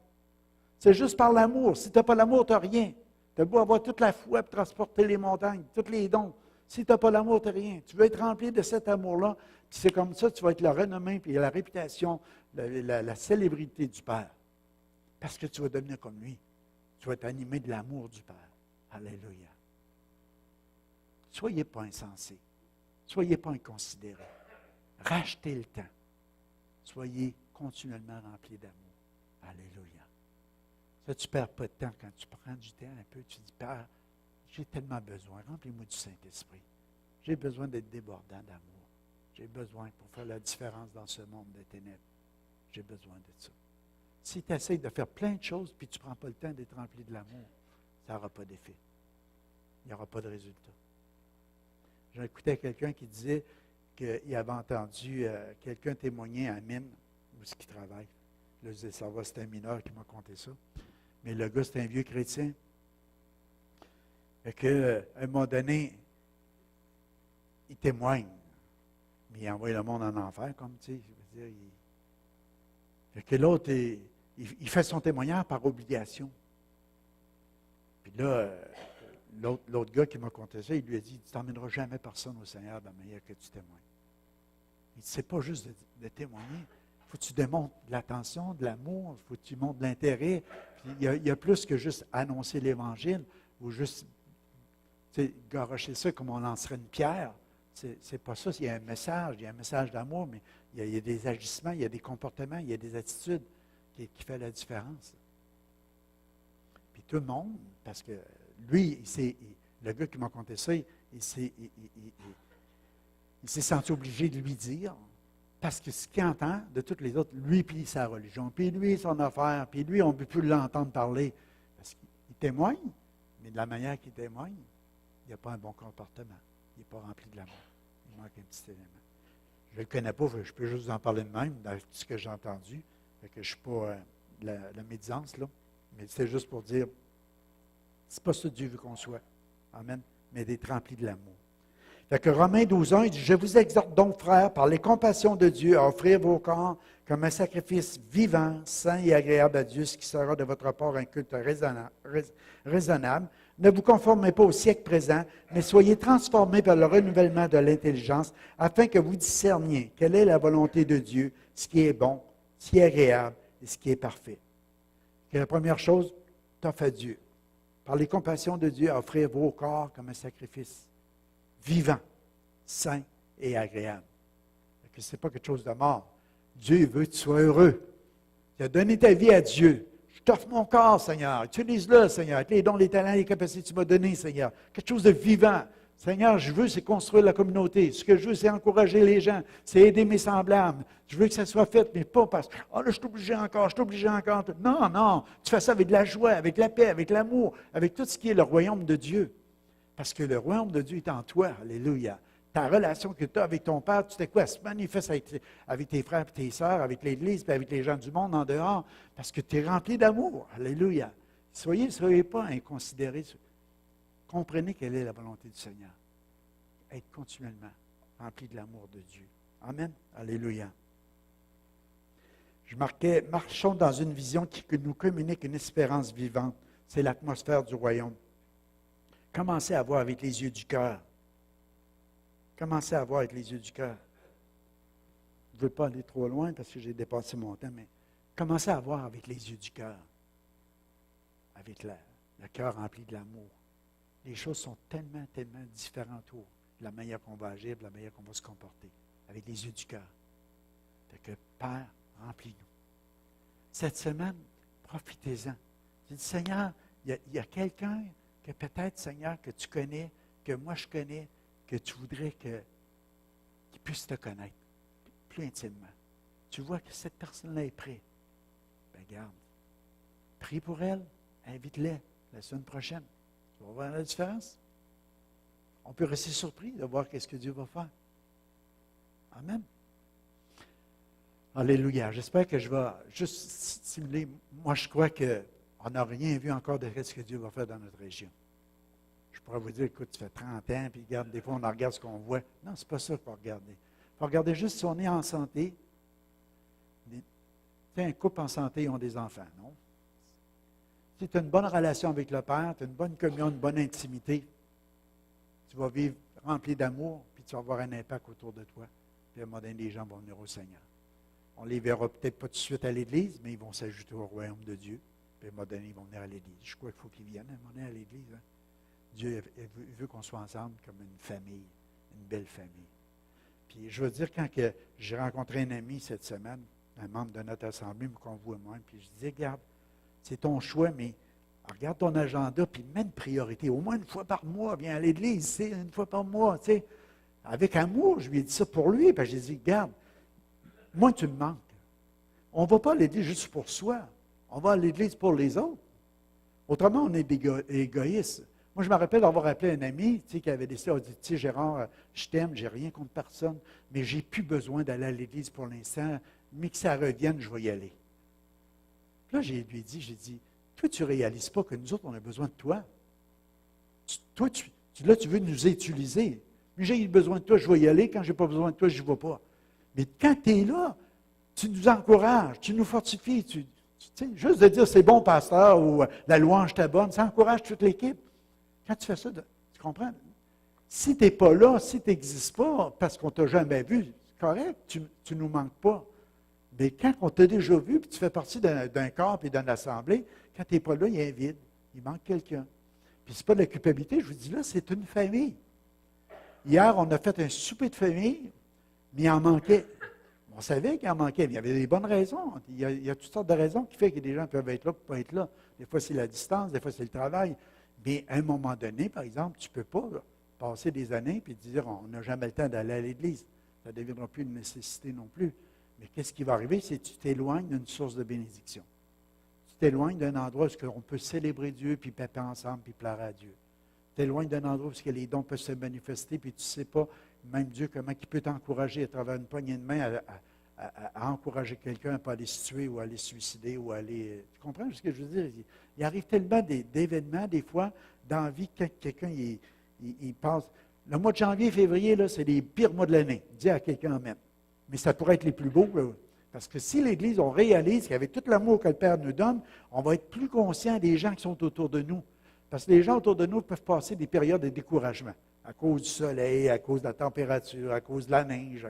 C'est juste par l'amour. Si tu n'as pas l'amour, tu n'as rien. Tu as beau avoir toute la foi pour transporter les montagnes, tous les dons. Si tu n'as pas l'amour, tu n'as rien. Tu veux être rempli de cet amour-là, puis c'est comme ça que tu vas être la renommée, puis la réputation, la célébrité du Père. Parce que tu vas devenir comme lui. Tu vas être animé de l'amour du Père. Alléluia. Soyez pas insensés. Soyez pas inconsidérés. Rachetez le temps. Soyez continuellement remplis d'amour. Alléluia. Ça, tu ne perds pas de temps quand tu prends du temps un peu. Tu dis, Père, j'ai tellement besoin. Remplis-moi du Saint-Esprit. J'ai besoin d'être débordant d'amour. J'ai besoin pour faire la différence dans ce monde de ténèbres. J'ai besoin de ça. Si tu essaies de faire plein de choses puis tu ne prends pas le temps d'être rempli de l'amour, ça n'aura pas d'effet. Il n'y aura pas de résultat. J'ai écouté quelqu'un qui disait qu'il avait entendu quelqu'un témoigner à Mine, où est-ce qu'il travaille. Là, je disais, ça va, c'est un mineur qui m'a conté ça. Mais le gars, c'est un vieux chrétien. Et qu'à un moment donné, il témoigne. Mais il envoie le monde en enfer, comme tu sais. Je veux dire, fait que l'autre, il fait son témoignage par obligation. Puis là, l'autre gars qui m'a conté ça, il lui a dit, tu n'emmèneras jamais personne au Seigneur de la manière que tu témoignes. Il dit, c'est pas juste de témoigner. Il faut que tu démontres de l'attention, de l'amour, il faut que tu montres de l'intérêt. Puis il y a plus que juste annoncer l'Évangile ou juste garocher ça comme on lancerait une pierre. C'est pas ça. Il y a un message d'amour, mais il y a des agissements, il y a des comportements, il y a des attitudes qui font la différence. Puis tout le monde, parce que lui, le gars qui m'a conté ça, il s'est senti obligé de lui dire, parce que ce qu'il entend de tous les autres, lui puis sa religion, puis lui son affaire, puis lui, on ne peut plus l'entendre parler. Parce qu'il témoigne, mais de la manière qu'il témoigne, il n'y a pas un bon comportement. Il n'est pas rempli de l'amour. Il manque un petit élément. Je ne le connais pas, je peux juste vous en parler de même, dans ce que j'ai entendu. Fait que je ne suis pas la médisance, là. Mais c'est juste pour dire, c'est pas ça que Dieu veut qu'on soit. Amen. Mais d'être rempli de l'amour. Fait que Romains 12:1, il dit, je vous exhorte donc, frères, par les compassions de Dieu, à offrir vos corps comme un sacrifice vivant, saint et agréable à Dieu, ce qui sera de votre part un culte raisonnable. Ne vous conformez pas au siècle présent, mais soyez transformés par le renouvellement de l'intelligence, afin que vous discerniez quelle est la volonté de Dieu, ce qui est bon, ce qui est agréable et ce qui est parfait. Que la première chose, t'offre à Dieu. Par les compassions de Dieu, à offrir vos corps comme un sacrifice vivant, saint et agréable. Ce n'est pas quelque chose de mort. Dieu veut que tu sois heureux. Tu as donné ta vie à Dieu. Je t'offre mon corps, Seigneur. Utilise-le, Seigneur. Avec les dons, les talents, les capacités que tu m'as donnés, Seigneur. Quelque chose de vivant. Seigneur, je veux, c'est construire la communauté. Ce que je veux, c'est encourager les gens. C'est aider mes semblables. Je veux que ça soit fait, mais pas parce que, oh là, je suis obligé encore. Non, non. Tu fais ça avec de la joie, avec la paix, avec l'amour, avec tout ce qui est le royaume de Dieu. Parce que le royaume de Dieu est en toi. Alléluia. Ta relation que tu as avec ton Père, tu sais quoi? Ça se manifeste avec tes frères et tes sœurs, avec l'Église, puis avec les gens du monde en dehors, parce que tu es rempli d'amour. Alléluia. Soyez pas inconsidérés. Comprenez quelle est la volonté du Seigneur. Être continuellement rempli de l'amour de Dieu. Amen. Alléluia. Je marquais, marchons dans une vision qui nous communique une espérance vivante. C'est l'atmosphère du royaume. Commencez à voir avec les yeux du cœur. Commencez à voir avec les yeux du cœur. Je ne veux pas aller trop loin parce que j'ai dépassé mon temps, mais commencez à voir avec les yeux du cœur. Avec le cœur rempli de l'amour. Les choses sont tellement, tellement différentes de la manière qu'on va agir, de la manière qu'on va se comporter. Avec les yeux du cœur. Fait que Père, remplis-nous. Cette semaine, profitez-en. J'ai dit, Seigneur, il y a quelqu'un que peut-être, Seigneur, que tu connais, que moi je connais, que tu voudrais qu'il puisse te connaître plus intimement. Tu vois que cette personne-là est prête. Bien, garde. Prie pour elle, invite-les la semaine prochaine. Tu vas voir la différence. On peut rester surpris de voir ce que Dieu va faire. Amen. Alléluia. J'espère que je vais juste stimuler. Moi, je crois qu'on n'a rien vu encore de ce que Dieu va faire dans notre région. Je pourrais vous dire, écoute, tu fais 30 ans, puis regarde, des fois, on regarde ce qu'on voit. Non, c'est pas ça qu'il faut regarder. Il faut regarder juste si on est en santé. Tu sais, un couple en santé, ils ont des enfants, non? Si tu as une bonne relation avec le Père, tu as une bonne communion, une bonne intimité, tu vas vivre rempli d'amour, puis tu vas avoir un impact autour de toi. Puis à un moment donné, les gens vont venir au Seigneur. On ne les verra peut-être pas tout de suite à l'Église, mais ils vont s'ajouter au royaume de Dieu. Puis à un moment donné, ils vont venir à l'Église. Je crois qu'il faut qu'ils viennent à un moment donné à l'Église. Hein? Dieu veut qu'on soit ensemble comme une famille, une belle famille. Puis je veux dire, quand j'ai rencontré un ami cette semaine, un membre de notre assemblée, qu'on voit moi, puis je disais, regarde, c'est ton choix, mais regarde ton agenda, puis mets une priorité. Au moins une fois par mois, viens à l'Église, tu sais, une fois par mois, tu sais. Avec amour, je lui ai dit ça pour lui, puis j'ai dit, regarde, moi, tu me manques. On ne va pas à l'Église juste pour soi. On va à l'Église pour les autres. Autrement, on est égoïste. Moi, je me rappelle d'avoir appelé un ami qui avait décidé, il a dit, tu sais, Gérard, je t'aime, j'ai rien contre personne, mais j'ai plus besoin d'aller à l'Église pour l'instant, mais que ça revienne, je vais y aller. Puis là, j'ai dit, toi, tu ne réalises pas que nous autres, on a besoin de toi. Toi, tu veux nous utiliser. Mais j'ai besoin de toi, je vais y aller. Quand je n'ai pas besoin de toi, je n'y vais pas. Mais quand tu es là, tu nous encourages, tu nous fortifies. Tu sais, juste de dire c'est bon, pasteur, ou la louange t'abonne, ça encourage toute l'équipe. Quand tu fais ça, tu comprends? Si tu n'es pas là, si tu n'existes pas, parce qu'on ne t'a jamais vu, c'est correct, tu ne nous manques pas. Mais quand on t'a déjà vu, puis tu fais partie d'un corps et d'une assemblée, quand tu n'es pas là, il y a un vide. Il manque quelqu'un. Puis ce n'est pas de la culpabilité, je vous dis là, c'est une famille. Hier, on a fait un souper de famille, mais il en manquait. On savait qu'il en manquait, mais il y avait des bonnes raisons. Il y a toutes sortes de raisons qui font que des gens peuvent être là ou ne pas être là. Des fois, c'est la distance, des fois, c'est le travail. Mais à un moment donné, par exemple, tu ne peux pas passer des années et dire on n'a jamais le temps d'aller à l'Église. Ça ne deviendra plus une nécessité non plus. Mais qu'est-ce qui va arriver? C'est que tu t'éloignes d'une source de bénédiction. Tu t'éloignes d'un endroit où on peut célébrer Dieu, puis péper ensemble, puis pleurer à Dieu. Tu t'éloignes d'un endroit où les dons peuvent se manifester, puis tu ne sais pas, même Dieu, comment il peut t'encourager à travers une poignée de main à encourager quelqu'un à ne pas aller se tuer ou à aller se suicider ou à aller... Tu comprends ce que je veux dire? Il arrive tellement d'événements, des fois, dans la vie, quand quelqu'un il passe... Le mois de janvier, février, là, c'est les pires mois de l'année. Dis à quelqu'un même. Mais ça pourrait être les plus beaux. Là. Parce que si l'Église, on réalise qu'avec tout l'amour que le Père nous donne, on va être plus conscient des gens qui sont autour de nous. Parce que les gens autour de nous peuvent passer des périodes de découragement. À cause du soleil, à cause de la température, à cause de la neige.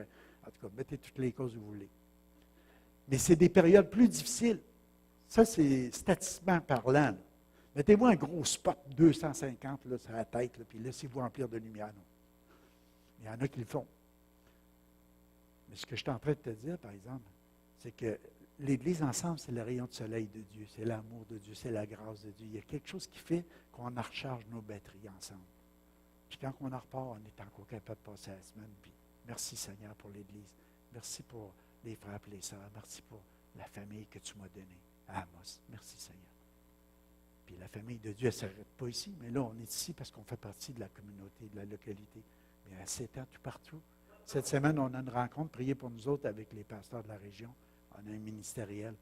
En tout cas, mettez toutes les causes que vous voulez. Mais c'est des périodes plus difficiles. Ça, c'est statistiquement parlant. Là. Mettez-moi un gros spot 250 là, sur la tête, là, puis laissez-vous remplir de lumière. Non. Il y en a qui le font. Mais ce que je suis en train de te dire, par exemple, c'est que l'Église ensemble, c'est le rayon de soleil de Dieu, c'est l'amour de Dieu, c'est la grâce de Dieu. Il y a quelque chose qui fait qu'on en recharge nos batteries ensemble. Puis quand on en repart, on est encore capable de passer la semaine. Puis merci Seigneur pour l'Église. Merci pour les frères et les sœurs. Merci pour la famille que tu m'as donnée à Amos. Merci Seigneur. Puis la famille de Dieu, elle ne s'arrête pas ici, mais là, on est ici parce qu'on fait partie de la communauté, de la localité. Mais elle s'étend tout partout. Cette semaine, on a une rencontre, priez pour nous autres avec les pasteurs de la région. On a un ministériel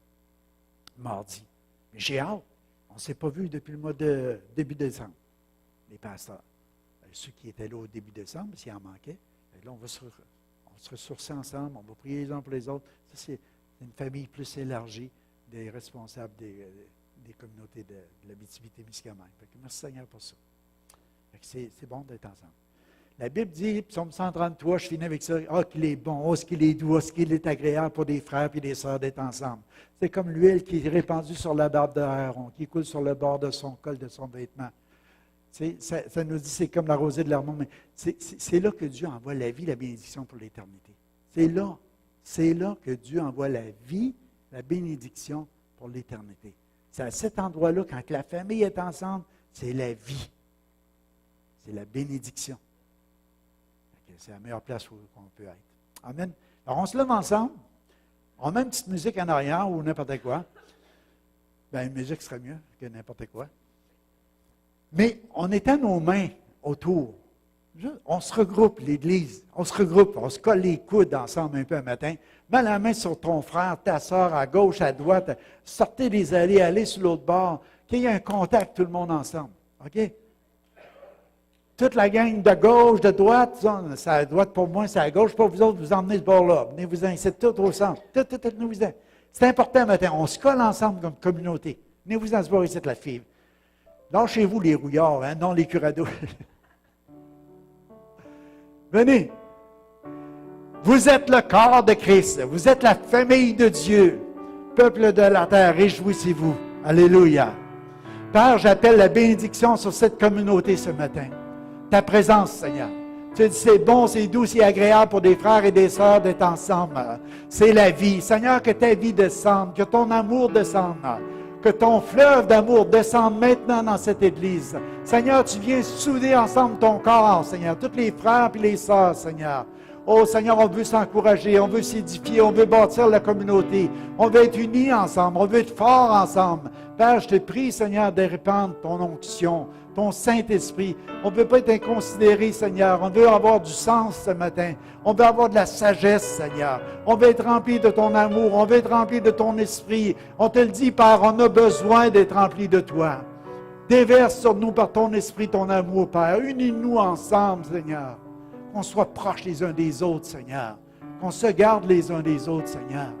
mardi. Mais j'ai hâte. On ne s'est pas vu depuis le mois de début décembre, les pasteurs. Ceux qui étaient là au début décembre, s'il en manquait, là, on va se ressourcer ensemble, on va prier les uns pour les autres. Ça, c'est une famille plus élargie des responsables des communautés de l'Abitibi-Témiscamingue. Merci Seigneur pour ça. C'est bon d'être ensemble. La Bible dit, psaume 133, je finis avec ça, « Ah, qu'il est bon, oh, ce qu'il est doux, oh, ce qu'il est agréable pour des frères et des sœurs d'être ensemble. » C'est comme l'huile qui est répandue sur la barbe d'Aaron, qui coule sur le bord de son col, de son vêtement. Ça nous dit, c'est comme la rosée de l'Hermon, mais c'est là que Dieu envoie la vie, la bénédiction pour l'éternité. C'est là que Dieu envoie la vie, la bénédiction pour l'éternité. C'est à cet endroit-là, quand la famille est ensemble, c'est la vie. C'est la bénédiction. C'est la meilleure place où on peut être. Amen. Alors, on se lève ensemble. On met une petite musique en arrière ou n'importe quoi. Bien, une musique serait mieux que n'importe quoi. Mais on étend nos mains autour. On se regroupe, l'Église. On se colle les coudes ensemble un peu un matin. Mets la main sur ton frère, ta soeur, à gauche, à droite. Sortez des allées, allez sur l'autre bord. Qu'il y ait un contact, tout le monde ensemble. OK? Toute la gang de gauche, de droite, c'est à droite pour moi, c'est à gauche pour vous autres, vous emmenez ce bord-là. Venez-vous-en, c'est tout au centre. Venez-vous-en. C'est important maintenant. On se colle ensemble comme communauté. Venez-vous-en ce bord ici, la fille. Lâchez-vous les rouillards, hein, non les curados. Venez. Vous êtes le corps de Christ. Vous êtes la famille de Dieu. Peuple de la terre, réjouissez-vous. Alléluia. Père, j'appelle la bénédiction sur cette communauté ce matin. Ta présence, Seigneur. Tu dis, c'est bon, c'est doux, c'est agréable pour des frères et des sœurs d'être ensemble. C'est la vie. Seigneur, que ta vie descende, que ton amour descende, que ton fleuve d'amour descende maintenant dans cette Église. Seigneur, tu viens souder ensemble ton corps, Seigneur, tous les frères et les sœurs, Seigneur. Oh Seigneur, on veut s'encourager, on veut s'édifier, on veut bâtir la communauté. On veut être unis ensemble, on veut être forts ensemble. Père, je te prie, Seigneur, de répandre ton onction, ton Saint-Esprit. On ne veut pas être inconsidéré, Seigneur. On veut avoir du sens ce matin. On veut avoir de la sagesse, Seigneur. On veut être rempli de ton amour. On veut être rempli de ton esprit. On te le dit, Père, on a besoin d'être rempli de toi. Déverse sur nous par ton esprit, ton amour, Père. Unis-nous ensemble, Seigneur. Qu'on soit proches les uns des autres, Seigneur. Qu'on se garde les uns des autres, Seigneur.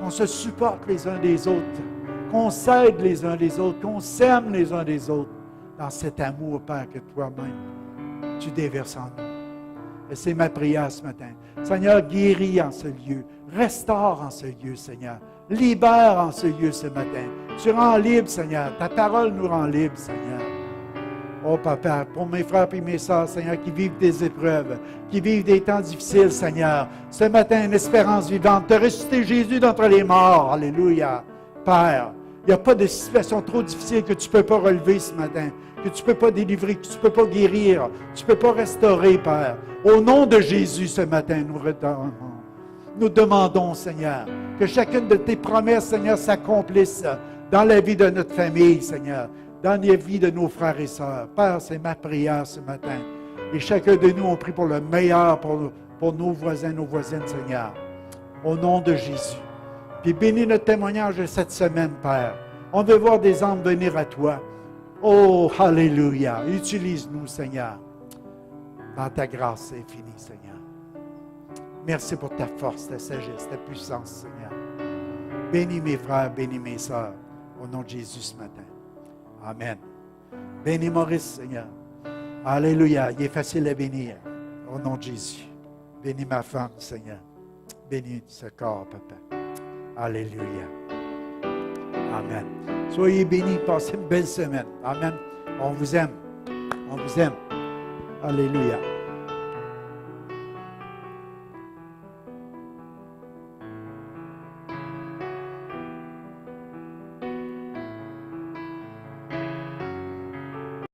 Qu'on se supporte les uns des autres. Qu'on s'aide les uns les autres. Qu'on s'aime les uns des autres. Dans cet amour, Père, que toi-même, tu déverses en nous. Et c'est ma prière ce matin. Seigneur, guéris en ce lieu. Restaure en ce lieu, Seigneur. Libère en ce lieu ce matin. Tu rends libre, Seigneur. Ta parole nous rend libre, Seigneur. Oh, Papa, pour mes frères et mes sœurs, Seigneur, qui vivent des épreuves, qui vivent des temps difficiles, Seigneur. Ce matin, une espérance vivante. Tu as ressuscité Jésus d'entre les morts. Alléluia. Père, il n'y a pas de situation trop difficile que tu ne peux pas relever ce matin, que tu ne peux pas délivrer, que tu ne peux pas guérir, tu ne peux pas restaurer, Père. Au nom de Jésus, ce matin, nous demandons, Seigneur, que chacune de tes promesses, Seigneur, s'accomplisse dans la vie de notre famille, Seigneur, dans la vie de nos frères et sœurs. Père, c'est ma prière ce matin. Et chacun de nous, on prie pour le meilleur, pour nos voisins, nos voisines, Seigneur. Au nom de Jésus. Puis bénis notre témoignage de cette semaine, Père. On veut voir des âmes venir à toi. Oh, alléluia. Utilise-nous, Seigneur, dans ta grâce infinie, Seigneur. Merci pour ta force, ta sagesse, ta puissance, Seigneur. Bénis mes frères, bénis mes sœurs, au nom de Jésus ce matin. Amen. Bénis Maurice, Seigneur. Alléluia. Il est facile à bénir, au nom de Jésus. Bénis ma femme, Seigneur. Bénis ce corps, Papa. Alléluia. Amen. Soyez bénis, passez une belle semaine. Amen. On vous aime. On vous aime. Alléluia.